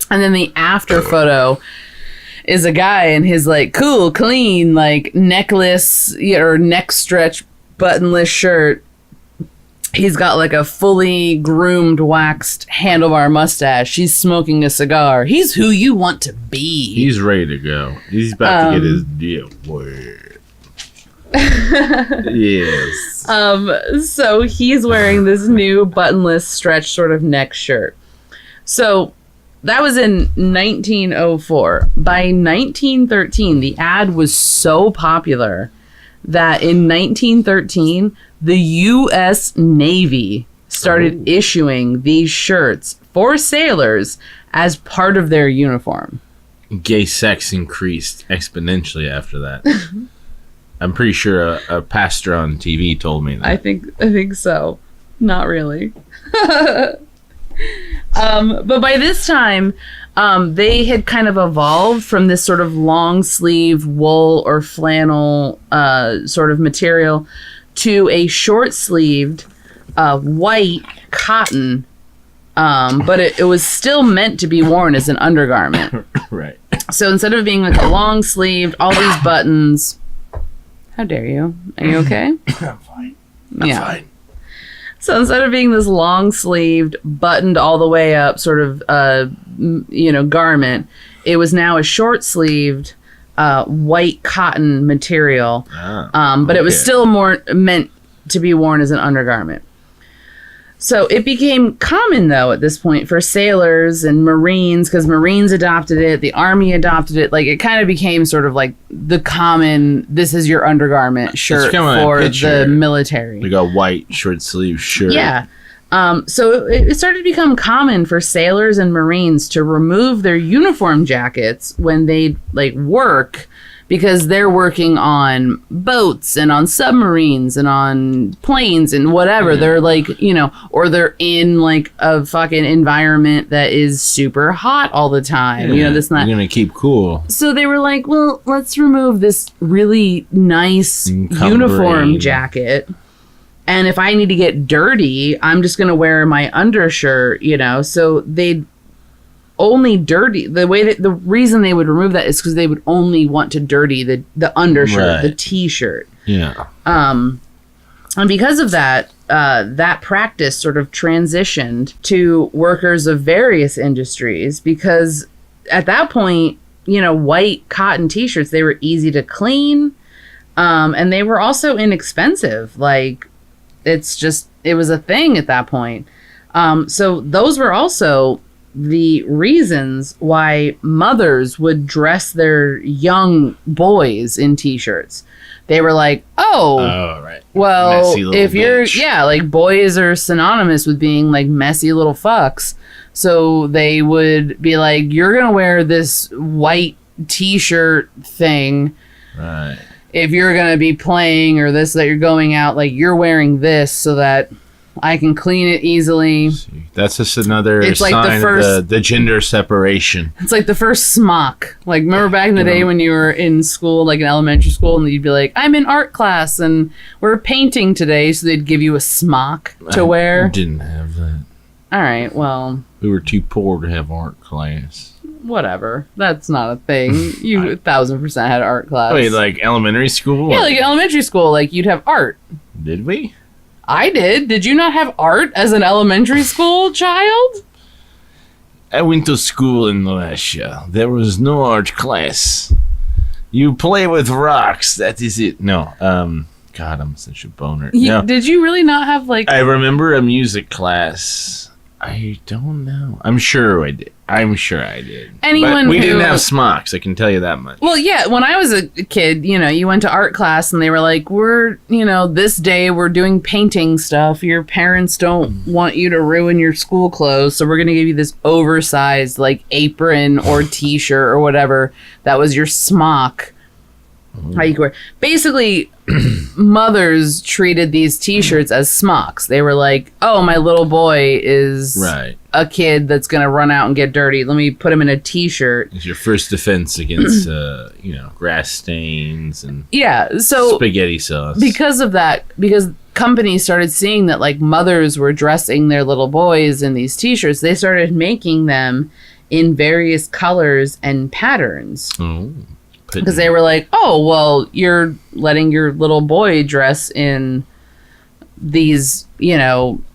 And then the after photo is a guy in his, like, cool, clean, like, necklace or neck stretch buttonless shirt. He's got, like, a fully groomed, waxed handlebar mustache. He's smoking a cigar. He's who you want to be. He's ready to go. He's about to get his deal. Yes. So he's wearing this new buttonless stretch sort of neck shirt. So that was in 1904. By 1913, the ad was so popular that in 1913, the U.S. Navy started issuing these shirts for sailors as part of their uniform. Gay sex increased exponentially after that. I'm pretty sure a pastor on TV told me that. I think so. Not really. But by this time, they had kind of evolved from this sort of long sleeve wool or flannel sort of material to a short sleeved white cotton, but it was still meant to be worn as an undergarment. Right. So instead of being like a long sleeved, all these buttons. How dare you? Are you okay? I'm fine. I'm fine. So instead of being this long-sleeved, buttoned all the way up sort of, garment, it was now a short-sleeved, white cotton material. But it was still more meant to be worn as an undergarment. So it became common, though, at this point for sailors and Marines, because Marines adopted it, the Army adopted it. Like, it kind of became sort of like the common, this is your undergarment shirt for the military. Like a white short sleeve shirt. Yeah. So it started to become common for sailors and Marines to remove their uniform jackets when they, like, work, because they're working on boats and on submarines and on planes and whatever. They're like, or they're in like a fucking environment that is super hot all the time. This and that. You're going to keep cool. So they were like, well, let's remove this really nice uniform jacket. And if I need to get dirty, I'm just going to wear my undershirt, So they'd only dirty the reason they would remove that is because they would only want to dirty the undershirt, the t-shirt. Yeah. And because of that, that practice sort of transitioned to workers of various industries, because at that point, white cotton t-shirts, they were easy to clean, and they were also inexpensive. Like, it was a thing at that point. So those were also the reasons why mothers would dress their young boys in t-shirts. They were like, right. Well, if you're, like, boys are synonymous with being like messy little fucks. So they would be like, you're going to wear this white t-shirt thing. Right. If you're going to be playing or this, that you're going out, like, you're wearing this so that I can clean it easily. That's just another sign of the gender separation. It's like the first smock. Like, remember back in the day when you were in school, like in elementary school, and you'd be like, I'm in art class and we're painting today, so they'd give you a smock to wear. I didn't have that. All right, well, We were too poor to have art class. Whatever. That's not a thing. You 1,000% had art class. Wait, like elementary school? Yeah, like in elementary school, like you'd have art. Did we? I did. Did you not have art as an elementary school child? I went to school in Russia. There was no art class. You play with rocks. That is it. No. God, I'm such a boner. No. Did you really not have like... I remember a music class. I don't know. I'm sure I did. Anyone but we who- didn't have smocks, I can tell you that much. Well, yeah, when I was a kid, you went to art class and they were like, this day we're doing painting stuff. Your parents don't want you to ruin your school clothes, so we're going to give you this oversized, like, apron or t-shirt or whatever. That was your smock. How you could wear. Basically, mothers treated these t-shirts as smocks. They were like, oh, my little boy is Right. a kid that's going to run out and get dirty. Let me put him in a t-shirt. It's your first defense against, grass stains and Yeah, so spaghetti sauce. because of that, because companies started seeing that like mothers were dressing their little boys in these t-shirts, they started making them in various colors and patterns. Oh. Because they were like, oh, well, you're letting your little boy dress in these,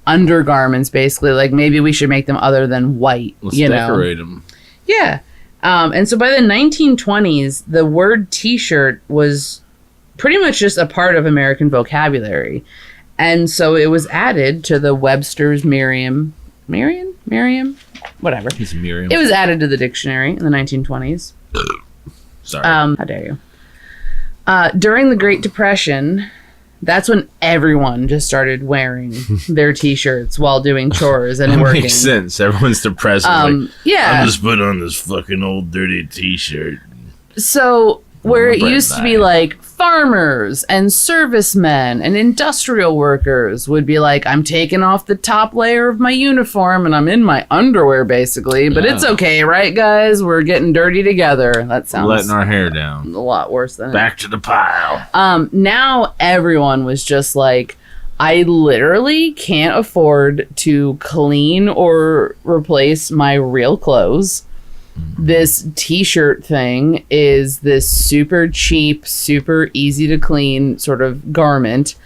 undergarments, basically. Like, maybe we should make them other than white, Let's decorate them. Yeah. And so by the 1920s, the word t-shirt was pretty much just a part of American vocabulary. And so it was added to the Webster's Merriam? Whatever. He's Miriam. It was added to the dictionary in the 1920s. Sorry. How dare you? During the Great Depression, that's when everyone just started wearing their t-shirts while doing chores and that working. makes sense. Everyone's depressed. Yeah. I'm just putting on this fucking old dirty t-shirt. So where it Bread used to be knife. like farmers and servicemen and industrial workers would be like, I'm taking off the top layer of my uniform and I'm in my underwear basically, but it's Yeah. okay, right, guys? We're getting dirty together. That sounds Letting our hair down. a lot worse than Back to the pile. Now everyone was just like, I literally can't afford to clean or replace my real clothes. This t-shirt thing is this super cheap, super easy to clean sort of garment.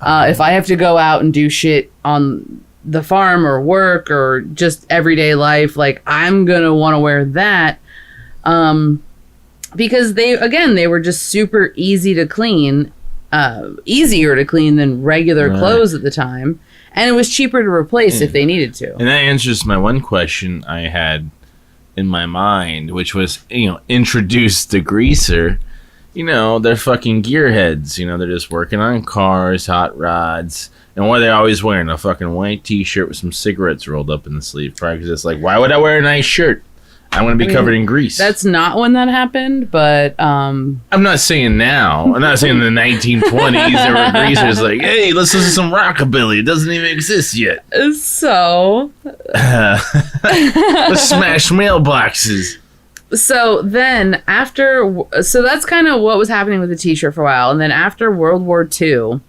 If I have to go out and do shit on the farm or work or just everyday life, like I'm gonna want to wear that. Because they were just super easy to clean, easier to clean than regular Right. clothes at the time. And it was cheaper to replace if they needed to. And that answers my one question I had in my mind, which was, introduce the greaser. They're fucking gearheads. They're just working on cars, hot rods. And what are they always wearing? A fucking white t-shirt with some cigarettes rolled up in the sleeve. Probably because it's like, why would I wear a nice shirt? I want to be covered in grease. That's not when that happened, but I'm not saying now. I'm not saying in the 1920s there were greasers like, hey, let's listen to some rockabilly. It doesn't even exist yet. so Let's smash mailboxes. then so that's kind of what was happening with the t-shirt for a while. And then after World War II,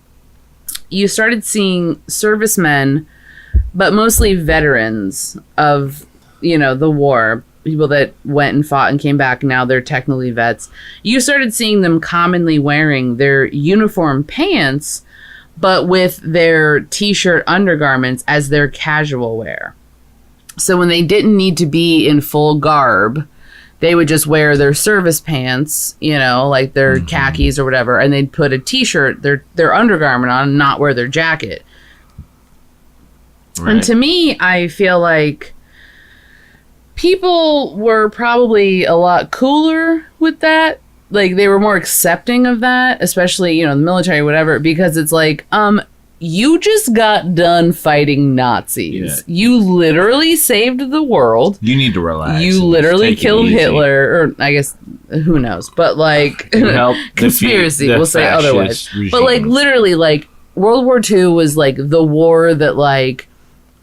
you started seeing servicemen, but mostly veterans of, the war, people that went and fought and came back. Now they're technically vets. You started seeing them commonly wearing their uniform pants, but with their t-shirt undergarments as their casual wear. So when they didn't need to be in full garb, they would just wear their service pants, like their khakis or whatever, and they'd put a t-shirt, their undergarment on, and not wear their jacket. Right. And to me, I feel like people were probably a lot cooler with that. Like, they were more accepting of that, especially, the military, whatever, because it's like, you just got done fighting Nazis. Yeah. You literally saved the world. You need to relax. You and literally take it killed easy. Hitler, or I guess, who knows, but like, You helped conspiracy, defeat the we'll say fascist otherwise. regime. But like, literally, like, World War II was like the war that like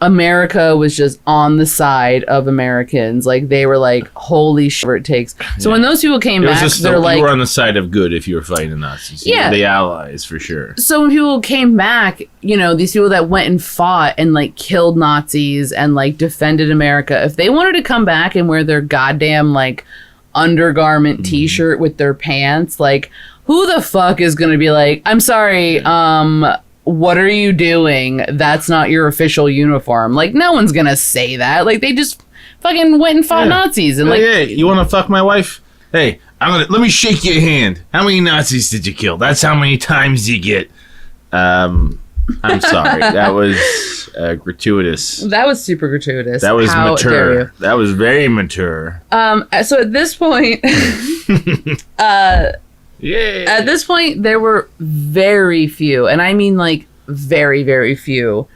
America was just on the side of Americans. Like, they were like, holy shit, it takes. So when those people came back, they're like, you were on the side of good if you were fighting the Nazis. You were the allies for sure. So when people came back, you know, these people that went and fought and like killed Nazis and like defended America, if they wanted to come back and wear their goddamn like undergarment t-shirt with their pants, like, who the fuck is gonna be like, I'm sorry, what are you doing? That's not your official uniform. Like, no one's gonna say that. Like, they just fucking went and fought Nazis. And like, hey, you want to fuck my wife? Hey, let me shake your hand. How many Nazis did you kill? That's how many times you get. I'm sorry. That was gratuitous. That was super gratuitous. That was How dare mature. you. That was very mature. So at this point, Yeah. at this point, there were very few, and I mean like very, very few,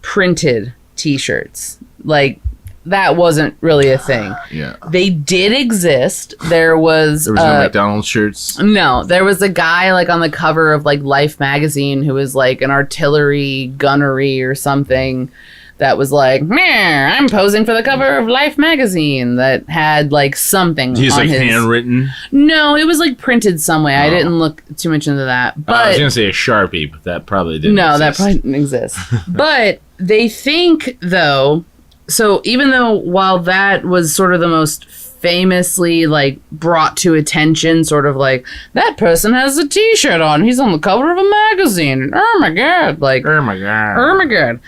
printed t-shirts. Like, that wasn't really a thing. Yeah. They did exist. There was no McDonald's shirts. No, there was a guy like on the cover of like Life magazine who was like an artillery gunnery or something that was like, meh, I'm posing for the cover of Life magazine, that had like something He's on like his... handwritten. No, it was like printed some way. I didn't look too much into that. But I was gonna say a Sharpie, but that probably didn't. no, that exist. probably didn't exist. But they think, though, so even though while that was sort of the most famously like brought to attention, sort of like, that person has a t-shirt on, he's on the cover of a magazine, oh my god, like, Oh my god. oh my god.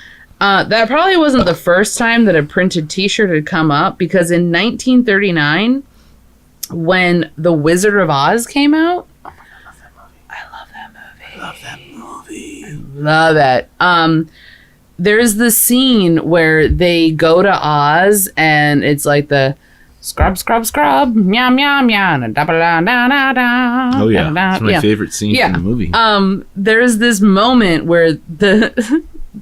That probably wasn't the first time that a printed t-shirt had come up, because in 1939, when The Wizard of Oz came out, oh my god, I love that movie. Love it. There's the scene where they go to Oz and it's like the scrub, scrub, scrub, meow, meow, meow, da da da da da. Oh yeah, it's my favorite scene from the movie. There's this moment where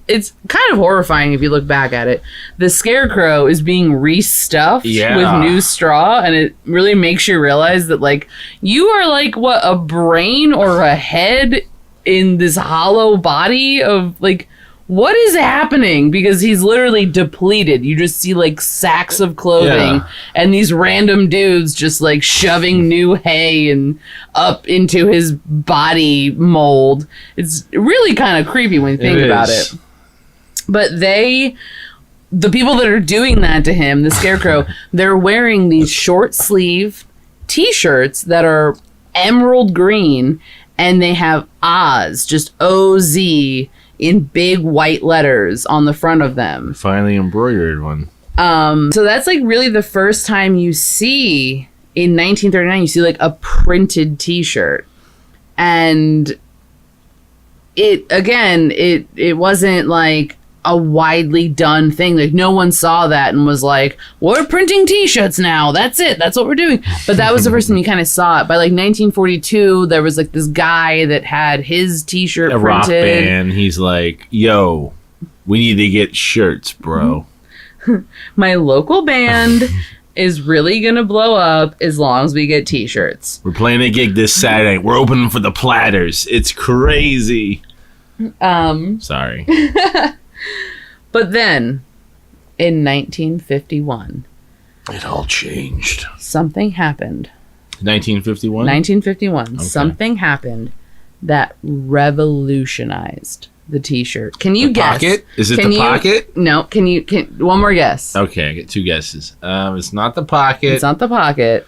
it's kind of horrifying if you look back at it. The scarecrow is being restuffed with new straw, and it really makes you realize that, like, you are like, what, a brain or a head in this hollow body of, like, what is happening? Because he's literally depleted. You just see like sacks of clothing and these random dudes just like shoving new hay and up into his body mold. It's really kind of creepy when you think about it. But the people that are doing that to him, the scarecrow, they're wearing these short sleeve t-shirts that are emerald green, and they have Oz, just O-Z, in big white letters on the front of them. Finally embroidered one. So that's like really the first time you see, in 1939, you see like a printed t-shirt. And it wasn't like a widely done thing. Like, no one saw that and was like, we're printing t-shirts now, that's it, that's what we're doing. But that was the first time you kind of saw it. By like 1942, there was like this guy that had his t-shirt a printed. rock band. He's like, yo, we need to get shirts, bro. My local band is really gonna blow up as long as we get t-shirts. We're playing a gig this Saturday. We're opening for the Platters. It's crazy. Sorry. But then, in 1951, It all changed. something happened. 1951? 1951, Okay. something happened that revolutionized the t-shirt. Can you The guess? pocket? Is it Can the you- pocket? No, can one more guess. Okay, I get two guesses. It's not the pocket. It's not the pocket.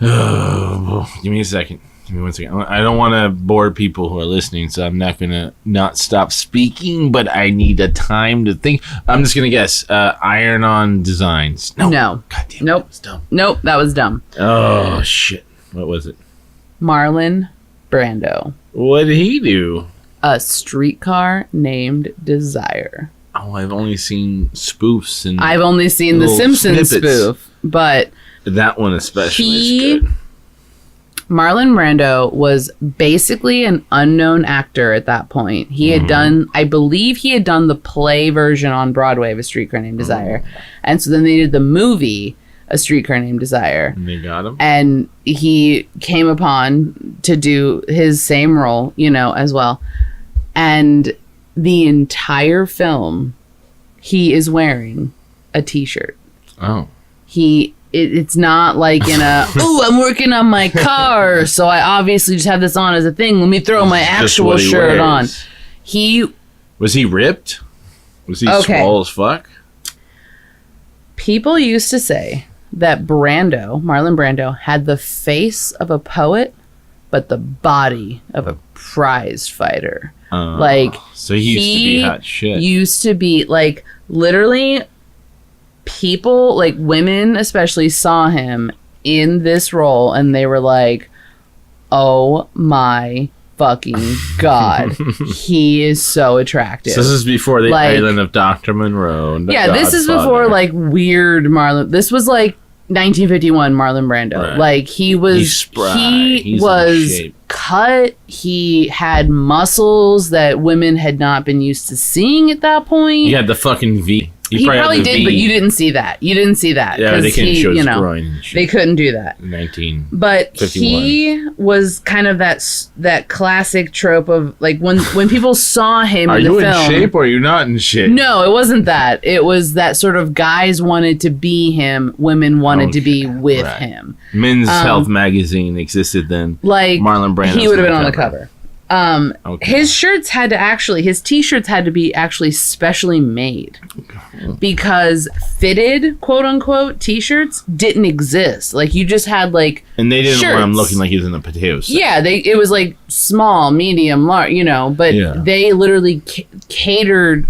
Give me a second. Give me 1 second. I don't want to bore people who are listening, so I'm not going to not stop speaking, but I need a time to think. I'm just going to guess. Iron-on Designs. No. God damn it. Nope. That was dumb. Nope, that was dumb. Oh, shit. What was it? Marlon Brando. What did he do? A Streetcar Named Desire. Oh, I've only seen spoofs and I've only seen the Little Simpsons snippets. spoof, but that one especially He- is good. Marlon Brando was basically an unknown actor at that point. He had done, I believe he had done the play version on Broadway of A Streetcar Named Desire. And so then they did the movie, A Streetcar Named Desire. And they got him. And he came upon to do his same role, as well. And the entire film, he is wearing a t-shirt. Oh. It's not like in a, oh, I'm working on my car, so I obviously just have this on as a thing. Let me throw my actual shirt on. Was he ripped? Was he Okay. swole as fuck? People used to say that Marlon Brando, had the face of a poet, but the body of a prize fighter. Like, so he used to be hot shit. Used to be, like, literally, people, like, women especially, saw him in this role, and they were like, oh my fucking god, he is so attractive. So this is before the Like- Island of Dr. Monroe. And The Yeah, this is Godfather. before, like, weird Marlon. This was, like, 1951 Marlon Brando. Right. Like, he was, He's spry. he He's in was shape. cut. He had muscles that women had not been used to seeing at that point. He had the fucking V. He probably had the did, V. but you didn't see that. You didn't see that. Yeah, they 'cause couldn't he, show his you know, groin and shit. they couldn't do that. 19. But 51. he was kind of that classic trope of, like, when people saw him Are in the you film. in shape or are you not in shape? No, it wasn't that. It was that sort of guys wanted to be him, women wanted to be with right. him. Men's Health magazine existed then. Like, Marlon Brando's he would have been on on the the cover. Okay. His t-shirts had to be actually specially made because fitted, quote unquote, t-shirts didn't exist. Like, you just had, like, And they didn't want him shirts. looking like he was in the potato sack. Yeah, it was like small, medium, large, you know, but Yeah. they literally catered,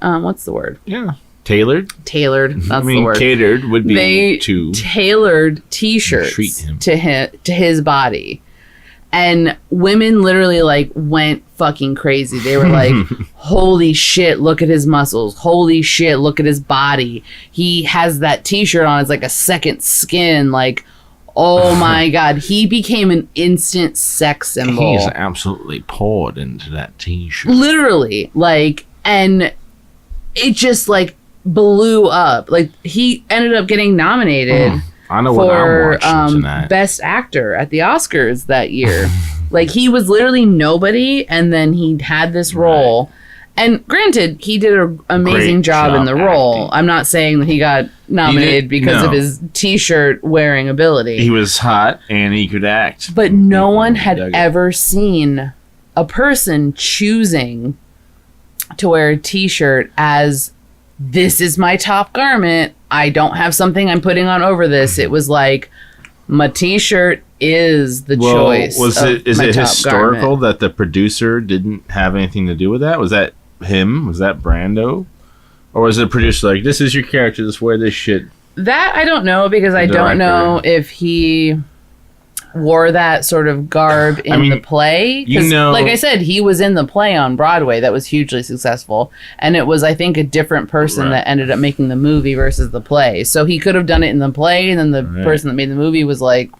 what's the word? Yeah. Tailored? Tailored, that's I mean, the word. catered would be They to... tailored t-shirts Treat him. to his body. And women literally, like, went fucking crazy. They were like, holy shit, look at his muscles. Holy shit, look at his body. He has that t-shirt on. It's like a second skin. Like, oh my god. He became an instant sex symbol. He's absolutely poured into that t-shirt. Literally. Like, and it just, like, blew up. Like, he ended up getting nominated I know what I'm for watching tonight. Best Actor at the Oscars that year. Like, he was literally nobody, and then he had this role. And granted, he did an amazing Great job in the job role. acting. I'm not saying that he got nominated because of no. his t-shirt wearing ability. He was hot and he could act. But no one had Dug it. ever seen a person choosing to wear a t-shirt as, this is my top garment. I don't have something I'm putting on over this. It was like, my t-shirt is the choice. Is my it top historical garment. that the producer didn't have anything to do with that? Was that him? Was that Brando? Or was the producer like, this is your character, just wear this shit? That I don't know, because I don't know if he wore that sort of garb in the play. 'Cause, like I said, he was in the play on Broadway that was hugely successful, and it was, I think, a different person that ended up making the movie versus the play. So he could have done it in the play, and then the person that made the movie was like,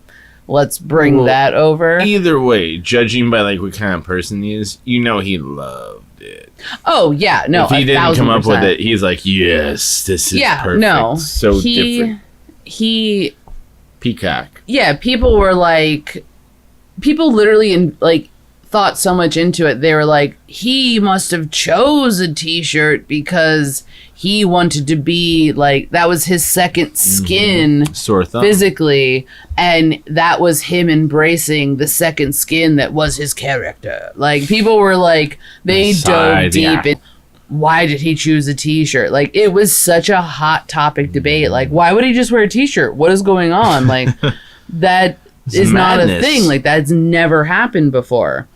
let's bring that over. Either way, judging by like what kind of person he is, you know he loved it. Oh yeah, no. If he didn't come up with 1,000%. it, he's like, yes, this is perfect. No, So different. He Peacock. yeah, people were like, people literally thought so much into it. They were like, he must have chose a t-shirt because he wanted to be like, that was his second skin Sore thumb. physically, and that was him embracing the second skin that was his character. Like, people were like, they dove deep in, why did he choose a t-shirt? Like, it was such a hot topic debate. Like, why would he just wear a t-shirt? What is going on? Like, that is not a madness. thing. Like, that's never happened before.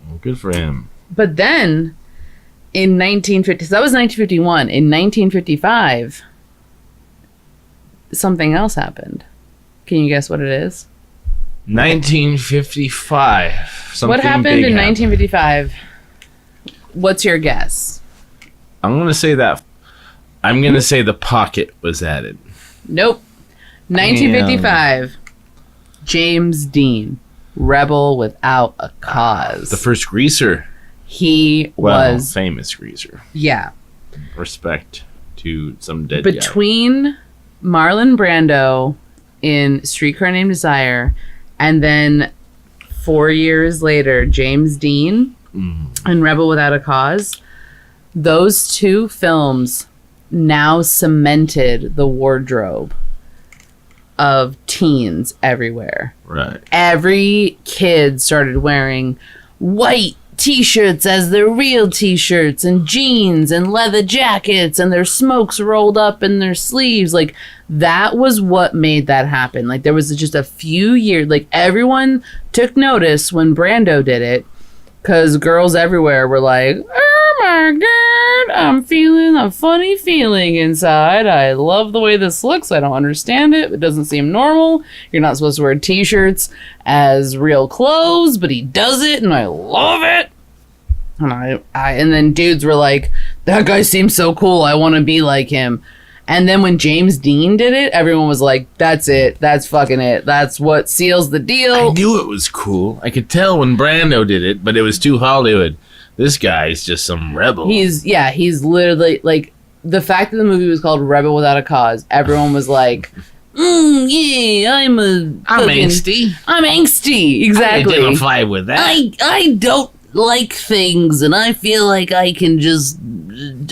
Well, good for him. But then in 1950, so that was 1951. In 1955, something else happened. Can you guess what it is? 1955. What happened in 1955? What's your guess? I'm gonna say that. I'm gonna say the pocket was added. Nope. 1955. James Dean, Rebel Without a Cause. The first greaser. He Well, was, famous greaser. yeah. Respect to some dead guy. Between Marlon Brando in Streetcar Named Desire, and then 4 years later, James Dean in Rebel Without a Cause, those two films now cemented the wardrobe of teens everywhere. Right. Every kid started wearing white t-shirts as their real t-shirts and jeans and leather jackets and their smokes rolled up in their sleeves. Like, that was what made that happen. Like, there was just a few years, like, everyone took notice when Brando did it, because girls everywhere were like, oh my god, I'm feeling a funny feeling inside. I love the way this looks. I don't understand it. It doesn't seem normal. You're not supposed to wear t-shirts as real clothes, but he does it, and I love it. And and then dudes were like, that guy seems so cool. I want to be like him. And then when James Dean did it, everyone was like, that's it. That's fucking it. That's what seals the deal. I knew it was cool. I could tell when Brando did it, but it was too Hollywood. This guy's just some rebel. He's literally, like, the fact that the movie was called Rebel Without a Cause, everyone was like, yeah, I'm angsty. I'm angsty. Exactly. I identify with that. I don't like things, and I feel like I can just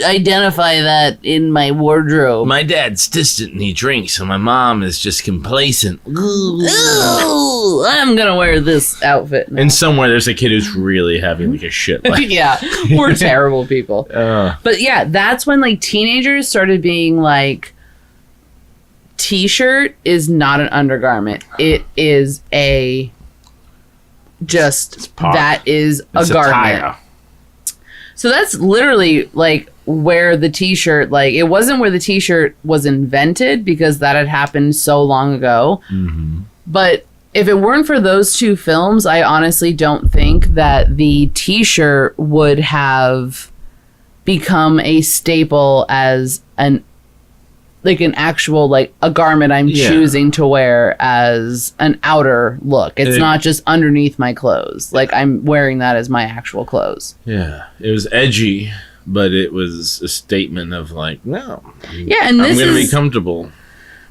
identify that in my wardrobe. My dad's distant and he drinks, and my mom is just complacent. Ooh, I'm gonna wear this outfit now. And somewhere there's a kid who's really having like a shit life. Yeah, we're terrible people. But yeah, that's when like teenagers started being like, t-shirt is not an undergarment. It is a that is a garment. Attire. So that's literally like where the t-shirt, like, it wasn't where the t-shirt was invented, because that had happened so long ago. Mm-hmm. But if it weren't for those two films, I honestly don't think that the t-shirt would have become a staple as an actual, like, a garment I'm choosing to wear as an outer look. It's not just underneath my clothes. Like, I'm wearing that as my actual clothes. Yeah. It was edgy, but it was a statement of, like, no. Yeah, and I'm going to be comfortable.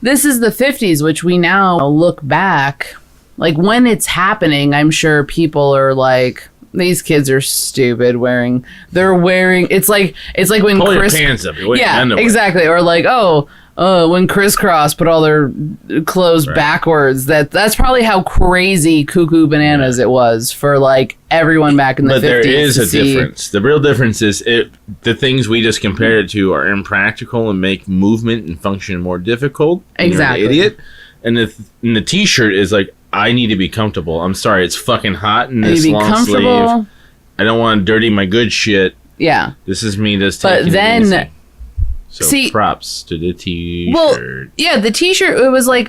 This is the 50s, which we now look back. Like, when it's happening, I'm sure people are like, these kids are stupid they're wearing, it's like when pull your pants up. You're exactly. Or like, when Criss Cross put all their clothes backwards, that's probably how crazy cuckoo bananas it was for like everyone back in the 50s. But there is a difference. The real difference is the things we just compared it to are impractical and make movement and function more difficult. Exactly. You're an idiot. And the t-shirt is like, I need to be comfortable. I'm sorry, it's fucking hot in this long sleeve. I don't want to dirty my good shit. Yeah. This is me just taking it easy. So props to the t-shirt. Well, yeah, the t-shirt, it was like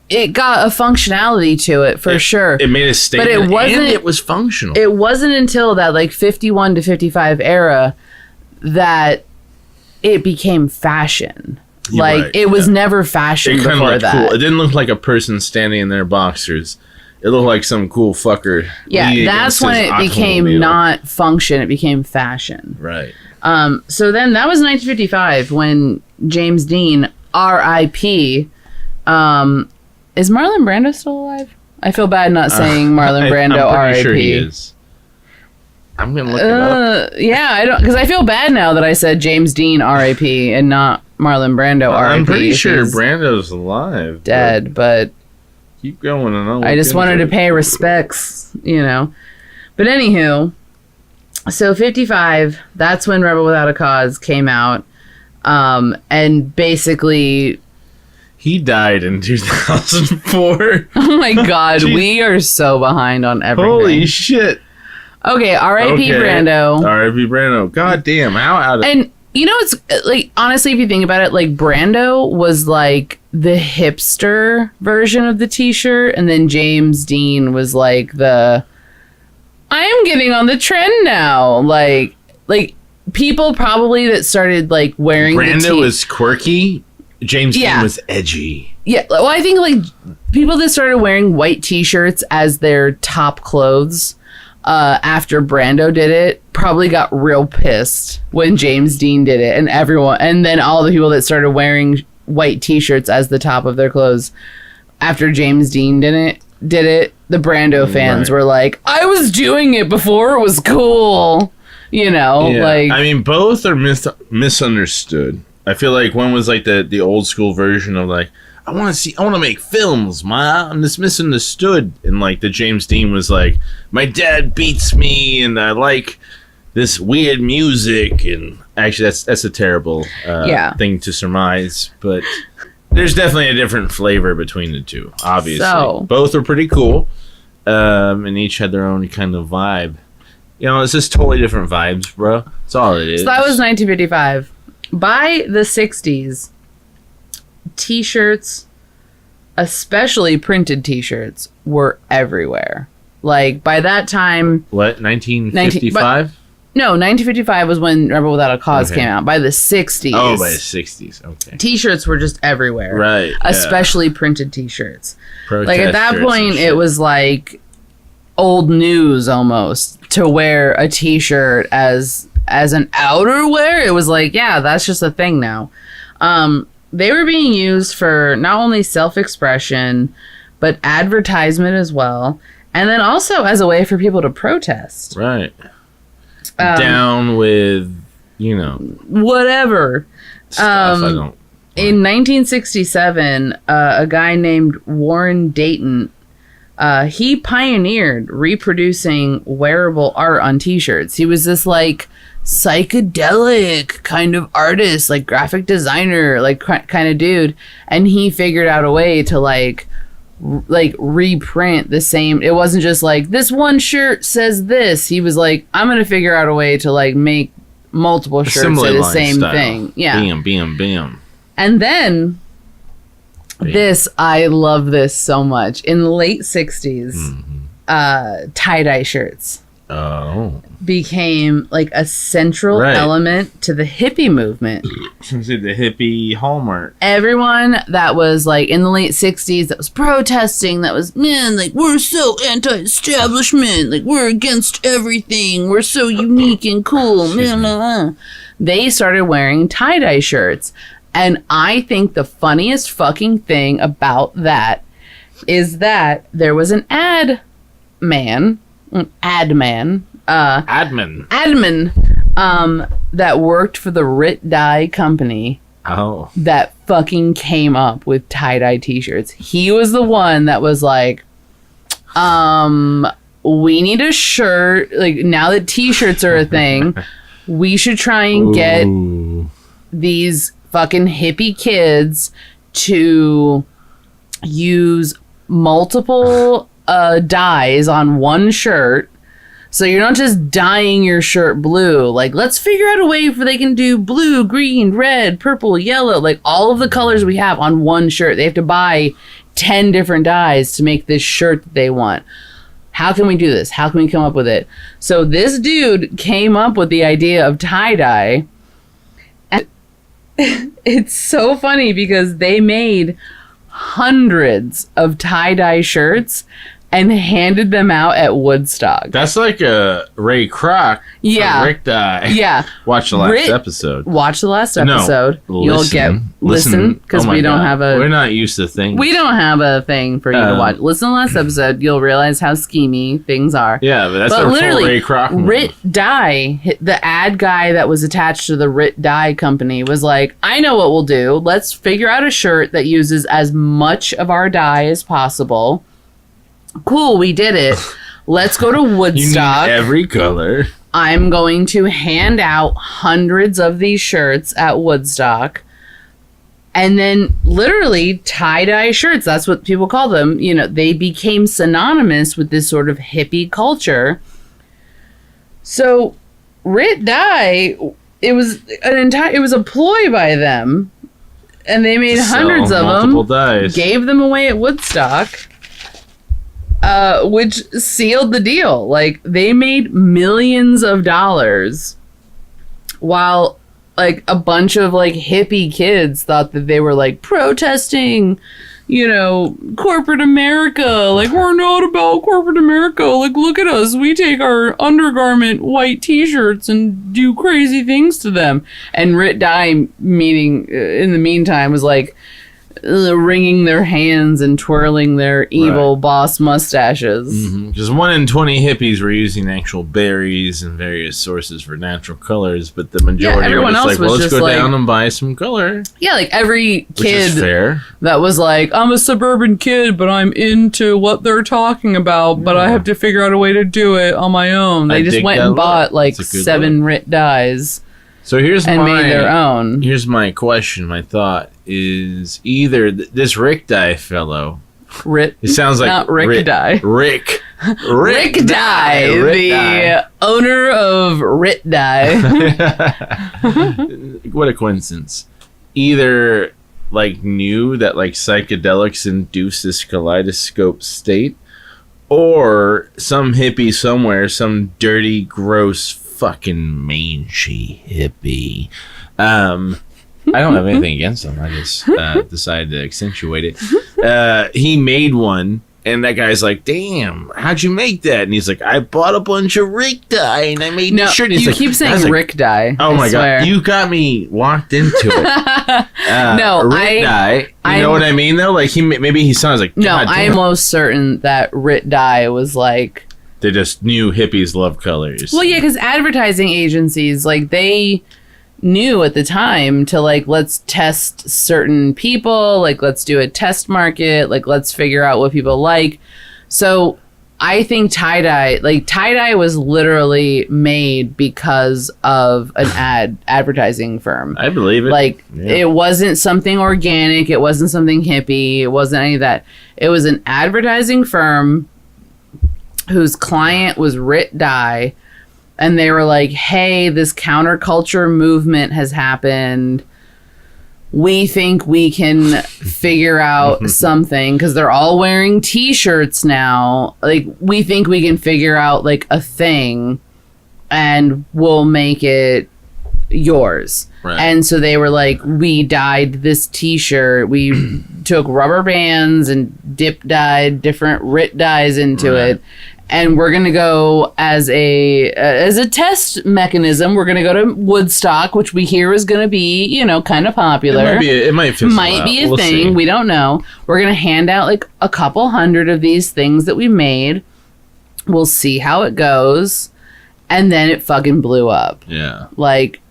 it got a functionality to it for sure. It made a statement, but it was functional. It wasn't until that like 51 to 55 era that it became fashion. Like, it was never fashion before that. Cool. It didn't look like a person standing in their boxers. It looked like some cool fucker. Yeah, that's when it became not function. It became fashion. Right. So then that was 1955 when James Dean, R.I.P. Is Marlon Brando still alive? I feel bad not saying Marlon Brando, R.I.P. I'm pretty sure he is. I'm going to look it up. Yeah, I don't, because I feel bad now that I said James Dean, R.I.P. and not Marlon Brando, R.I.P. I'm pretty sure Brando's alive. Dead, but keep going. And I just wanted to pay respects, you know. But anywho, so 55, that's when Rebel Without a Cause came out. And basically, he died in 2004. Oh my god, we are so behind on everything. Holy shit. Okay, R.I.P. Brando. R.I.P. Brando. God damn, how out of... And, you know, it's, like, honestly, if you think about it, like, Brando was, like, the hipster version of the t-shirt, and then James Dean was, like, I am getting on the trend now. Like, people probably that started, like, wearing Brando was quirky. James Dean was edgy. Yeah, well, I think, like, people that started wearing white t-shirts as their top clothes... after Brando did it, probably got real pissed when James Dean did it, and then all the people that started wearing white t-shirts as the top of their clothes after James Dean did it, the Brando fans were like, I was doing it before it was cool. I mean, both are misunderstood. I feel like one was like the old school version of like, I want to make films, ma. I'm just misunderstood. And like the James Dean was like, my dad beats me, and I like this weird music. And actually, that's a terrible thing to surmise. But there's definitely a different flavor between the two. Obviously, both are pretty cool, and each had their own kind of vibe. It's just totally different vibes, bro. That's all it is. So that was 1955. By the 60s, T-shirts, especially printed T-shirts, were everywhere. Like, by that time... What, 1955? No, 1955 was when Rebel Without a Cause came out. By the 60s... Oh, by the 60s, okay. T-shirts were just everywhere. Right, especially printed T-shirts. Protest like, at that point, it was like old news, almost, to wear a T-shirt as an outerwear. It was like, yeah, that's just a thing now. They were being used for not only self-expression, but advertisement as well. And then also as a way for people to protest. Right. Down with, whatever. Stuff I don't... In 1967, a guy named Warren Dayton, he pioneered reproducing wearable art on T-shirts. He was this, like, psychedelic kind of artist, like graphic designer, like kind of dude, and he figured out a way to like reprint the same. It wasn't just like this one shirt says this. He was like, I'm gonna figure out a way to like make multiple shirts say the same thing. Yeah, bam. And then this, I love this so much. In the late 60s, tie-dye shirts became like a central element to the hippie movement. The hippie hallmark. Everyone that was like in the late 60s that was protesting, that was, man, like, we're so anti-establishment, like, we're against everything, we're so unique and cool, they started wearing tie-dye shirts. And I think the funniest fucking thing about that is that there was an admin that worked for the Rit Dye company that fucking came up with tie-dye T-shirts. He was the one that was like, we need a shirt, like, now that T-shirts are a thing, we should try and get these fucking hippie kids to use multiple dyes on one shirt. So you're not just dyeing your shirt blue. Like, let's figure out a way where they can do blue, green, red, purple, yellow, like all of the colors we have on one shirt. They have to buy 10 different dyes to make this shirt that they want. How can we do this? How can we come up with it? So this dude came up with the idea of tie-dye. And it's so funny because they made hundreds of tie-dye shirts and handed them out at Woodstock. That's like a Ray Kroc. Yeah. Rick Dye. Yeah. Watch the last episode. Watch the last episode. No, You'll listen because we don't have a... We're not used to things. We don't have a thing for you to watch. Listen to the last episode. You'll realize how schemy things are. Yeah, but that's our full Ray Kroc movie. Rit Dye, the ad guy that was attached to the Rit Dye company, was like, I know what we'll do. Let's figure out a shirt that uses as much of our dye as possible. Cool, we did it. Let's go to Woodstock. You need every color. I'm going to hand out hundreds of these shirts at Woodstock. And then literally tie-dye shirts, that's what people call them. They became synonymous with this sort of hippie culture. So Rit Dye, it was a ploy by them. And they made hundreds of them. Dyes. Gave them away at Woodstock. Which sealed the deal. Like, they made millions of dollars while, like, a bunch of, like, hippie kids thought that they were, like, protesting, corporate America. Like, we're not about corporate America. Like, look at us. We take our undergarment white T-shirts and do crazy things to them. And Rit Dye in the meantime was like, wringing their hands and twirling their evil boss mustaches. Because 1 in 20 hippies were using actual berries and various sources for natural colors, but the majority everyone were just else like, was well, let's just go like- down and buy some color. Yeah, like every Which is kid fair. that was like, I'm a suburban kid, but I'm into what they're talking about, but I have to figure out a way to do it on my own. They I just dig went that and look. bought like It's a good 7 Rit dyes So here's and made their own. Here's my question. My thought is either this Rick Dye fellow. Rit, It sounds like not Rick Dye. Rick Dye, the owner of Rit Dye. What a coincidence. Either like knew that like psychedelics induce this kaleidoscope state, or some hippie somewhere, some dirty, gross, fucking mangy hippie. I don't have anything against him. I just decided to accentuate it. He made one, and that guy's like, "Damn, how'd you make that?" And he's like, "I bought a bunch of Rick Dye, and I made No, this shirt." And he's you like, keep I saying was like, Rick Dye. Oh I my swear. god, you got me walked into it. No, Rick Dye. You know what I mean though? Like maybe he sounds like, No, God I damn. am most certain that Rit Dye was like, They just knew hippies love colors. well, yeah, because advertising agencies, like, they knew at the time to, like, let's test certain people, like, let's do a test market, like, let's figure out what people like. So I think tie-dye was literally made because of an advertising firm. I believe it. Like, Yeah. it wasn't something organic. It wasn't something hippie. It wasn't any of that. It was an advertising firm whose client was Rit Dye. And they were like, hey, this counterculture movement has happened. We think we can figure out something, because they're all wearing T-shirts now. Like, we think we can figure out, like, a thing, and we'll make it yours. Right. And so they were like, we dyed this T-shirt. We took rubber bands and dyed different Rit dyes into Right. it. And we're gonna go as a test mechanism. We're gonna go to Woodstock, which we hear is gonna be, kind of popular. it might fizzle Might out. be a We'll thing. see. We don't know. We're gonna hand out like a couple hundred of these things that we made. We'll see how it goes, and then it fucking blew up. Yeah. Like,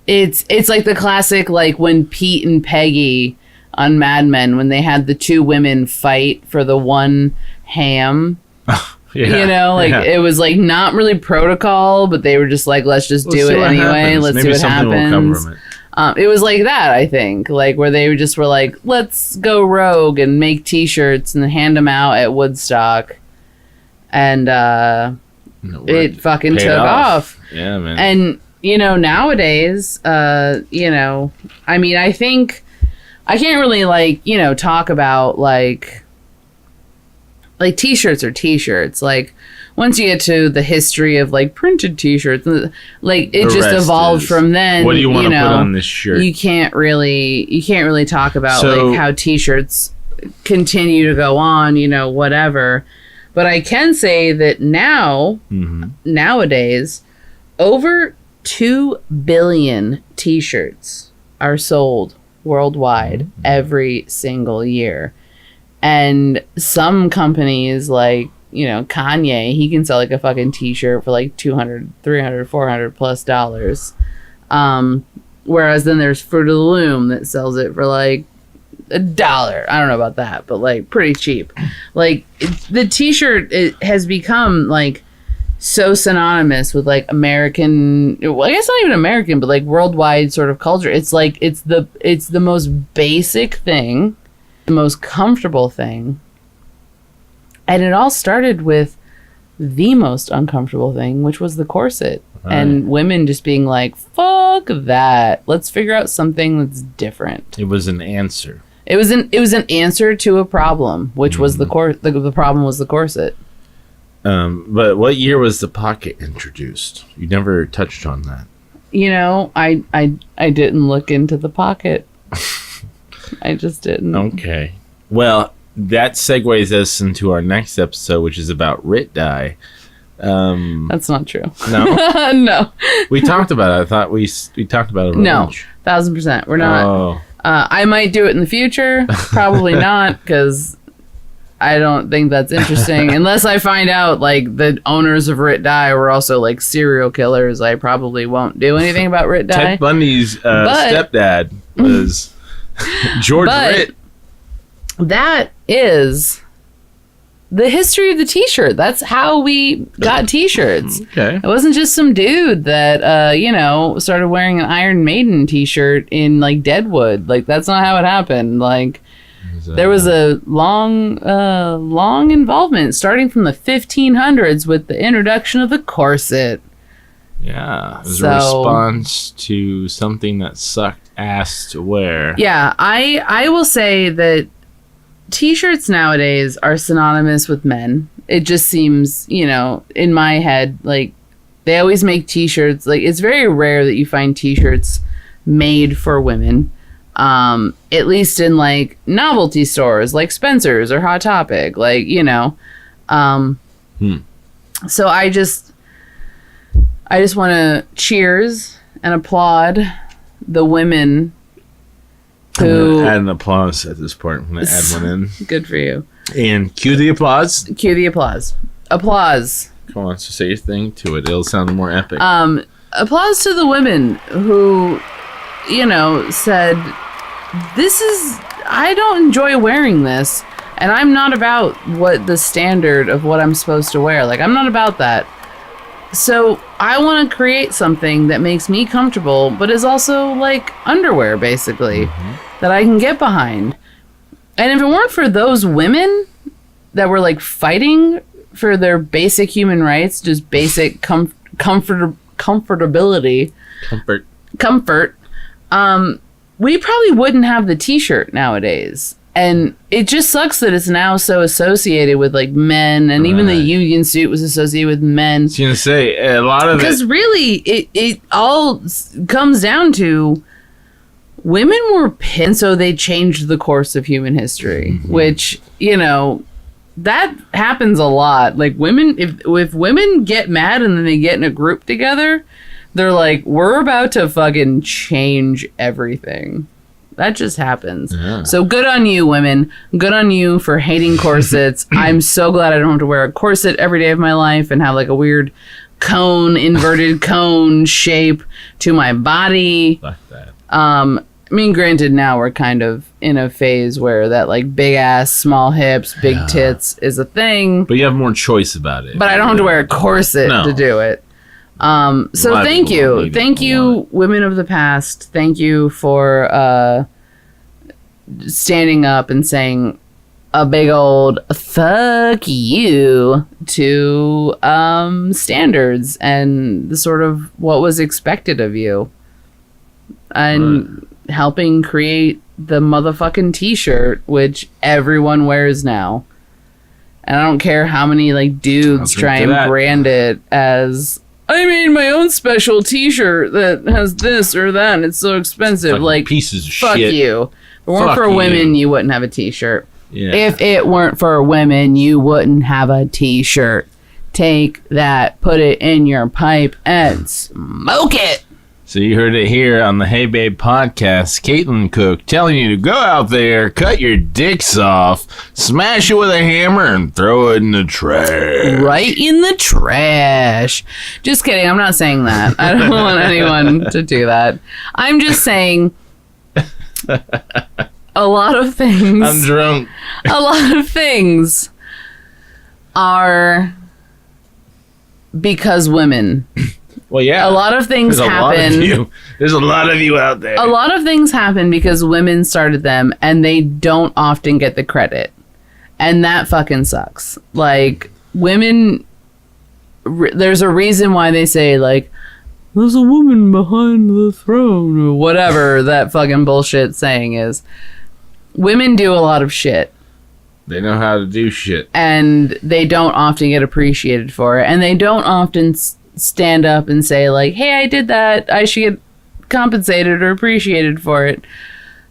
it's like the classic, like when Pete and Peggy on Mad Men, when they had the two women fight for the one ham. Yeah. It was like not really protocol, but they were just like, let's just We'll do see it what anyway. happens. Let's Maybe see what something will come happens. from it. It was like that, I think, like where they just were like, let's go rogue and make T-shirts and hand them out at Woodstock, and it fucking Paid took off. Yeah, man. And nowadays, I mean, I think I can't really talk about like T-shirts or T-shirts. Like, once you get to the history of like printed T-shirts, like it The just rest evolved is, from then. what do you want to put on this shirt? You can't really talk about So- like how T-shirts continue to go on, whatever. But I can say that nowadays, over 2 billion T-shirts are sold worldwide every single year. And some companies like, Kanye, he can sell like a fucking T-shirt for like $200, $300, $400 plus dollars. Whereas then there's Fruit of the Loom that sells it for like $1. I don't know about that, but like pretty cheap. Like the T-shirt, it has become like so synonymous with like American, well, I guess not even American, but like worldwide sort of culture. It's like it's the most basic thing, the most comfortable thing. And it all started with the most uncomfortable thing, which was the corset. Right. And women just being like, fuck that. Let's figure out something that's different. It was an answer. It was an answer to a problem, which was the problem was the corset. But what year was the pocket introduced? You never touched on that. I didn't look into the pocket. I just didn't. Okay. Well, that segues us into our next episode, which is about Rit Dye. That's not true. No, No. we talked about it. I thought we talked about it. No. 1,000%. We're not. Oh, I might do it in the future. Probably not, because I don't think that's interesting. Unless I find out, like, the owners of Rit Dye were also, like, serial killers, I probably won't do anything about Rit Dye. Ted Bundy's stepdad was George Rit. That is the history of the t-shirt. That's how we got t-shirts. Okay. It wasn't just some dude that, started wearing an Iron Maiden t-shirt in, like, Deadwood. Like, that's not how it happened. Like, there was a long involvement starting from the 1500s with the introduction of the corset. Yeah, it was a response to something that sucked ass to wear. Yeah, I will say that t-shirts nowadays are synonymous with men. It just seems, in my head, like, they always make t-shirts. Like, it's very rare that you find t-shirts made for women. At least in, like, novelty stores like Spencer's or Hot Topic, like, So I just want to cheers and applaud the women who... I'm gonna add an applause at this point. I'm going to add one in. Good for you. And cue the applause. Cue the applause. Applause. Come on, so say your thing to it. It'll sound more epic. Applause to the women who, said, I don't enjoy wearing this, and I'm not about what the standard of what I'm supposed to wear. Like, I'm not about that. So I want to create something that makes me comfortable, but is also like underwear, basically, that I can get behind. And if it weren't for those women that were, like, fighting for their basic human rights, just basic comfortability, comfort, we probably wouldn't have the t-shirt nowadays. And it just sucks that it's now so associated with, like, men, and even the union suit was associated with men. I was going to say, a lot of because really, it all comes down to women were pissed, and so they changed the course of human history, which, that happens a lot. Like, women, if women get mad and then they get in a group together, they're like, we're about to fucking change everything. That just happens. Yeah. So good on you, women. Good on you for hating corsets. I'm so glad I don't have to wear a corset every day of my life and have, like, a weird inverted cone shape to my body. Like that. I mean, granted, now we're kind of in a phase where that, like, big ass, small hips, big tits is a thing. But you have more choice about it. But I don't have to wear a corset to do it. So thank you. Thank you, women of the past. Thank you for standing up and saying a big old fuck you to standards and the sort of what was expected of you. And helping create the motherfucking t-shirt, which everyone wears now. And I don't care how many, like, dudes try and brand it as... I made my own special t-shirt that has this or that, and it's so expensive. Like, pieces of fuck shit. You. If it weren't for women, you wouldn't have a t-shirt. Yeah. If it weren't for women, you wouldn't have a t-shirt. Take that, put it in your pipe, and smoke it. So you heard it here on the Hey Babe podcast. Caitlin Cook telling you to go out there, cut your dicks off, smash it with a hammer, and throw it in the trash. Right in the trash. Just kidding. I'm not saying that. I don't want anyone to do that. I'm just saying a lot of things. I'm drunk. A lot of things are because women. Well, yeah. A lot of things happen. There's a lot of you out there. A lot of things happen because women started them, and they don't often get the credit. And that fucking sucks. Like, women, there's a reason why they say, like, there's a woman behind the throne, or whatever that fucking bullshit saying is. Women do a lot of shit. They know how to do shit. And they don't often get appreciated for it. And they don't often stand up and say, like, hey, I did that, I should get compensated or appreciated for it.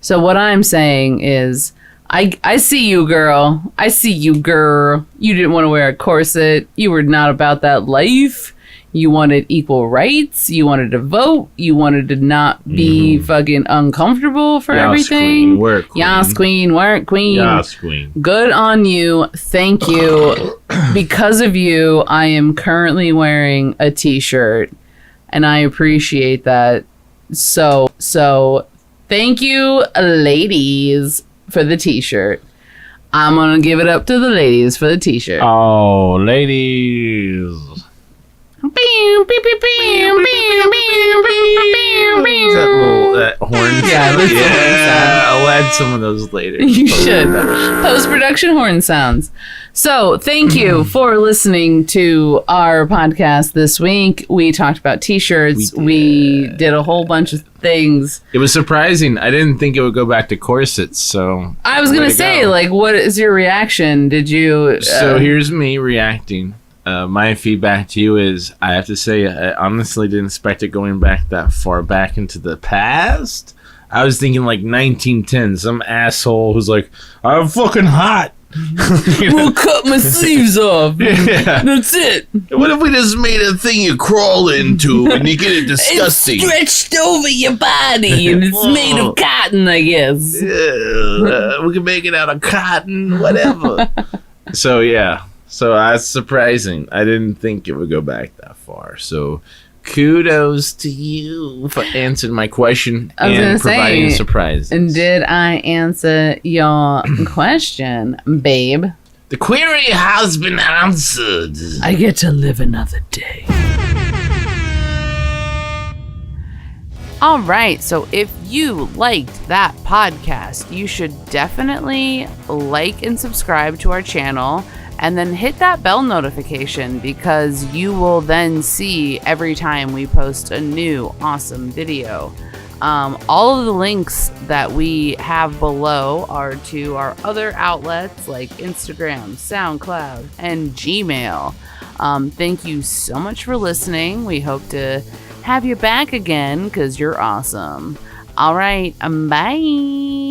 So what I'm saying is, I see you, girl. I see you, girl. You didn't want to wear a corset. You were not about that life. You wanted equal rights. You wanted to vote. You wanted to not be fucking uncomfortable for Yas, everything. queen, work, queen. Yas, queen, work, queen. Yas, queen. Good on you. Thank you. Because of you, I am currently wearing a t-shirt, and I appreciate that. So thank you, ladies, for the t-shirt. I'm gonna give it up to the ladies for the t-shirt. Oh, ladies. That horn sound. Yeah, that's the horn sound. I'll add some of those later. You should. Post-production horn sounds. So, thank you for listening to our podcast this week. We talked about t-shirts. We did a whole bunch of things. It was surprising. I didn't think it would go back to corsets, so... I was going to say, like, what is your reaction? Did you... So, here's me reacting. My feedback to you is, I have to say, I honestly didn't expect it going back that far back into the past. I was thinking like 1910, some asshole who's like, I'm fucking hot. We'll cut my sleeves off. Yeah. That's it. What if we just made a thing you crawl into and you get it disgusting? It's stretched over your body and it's made of cotton, I guess. Yeah, we can make it out of cotton, whatever. So, yeah. So that's surprising. I didn't think it would go back that far. So kudos to you for answering my question and providing a surprise. Did I answer your question, babe? The query has been answered. I get to live another day. All right, so if you liked that podcast, you should definitely like and subscribe to our channel. And then hit that bell notification because you will then see every time we post a new awesome video. All of the links that we have below are to our other outlets like Instagram, SoundCloud, and Gmail. Thank you so much for listening. We hope to have you back again because you're awesome. All right, bye.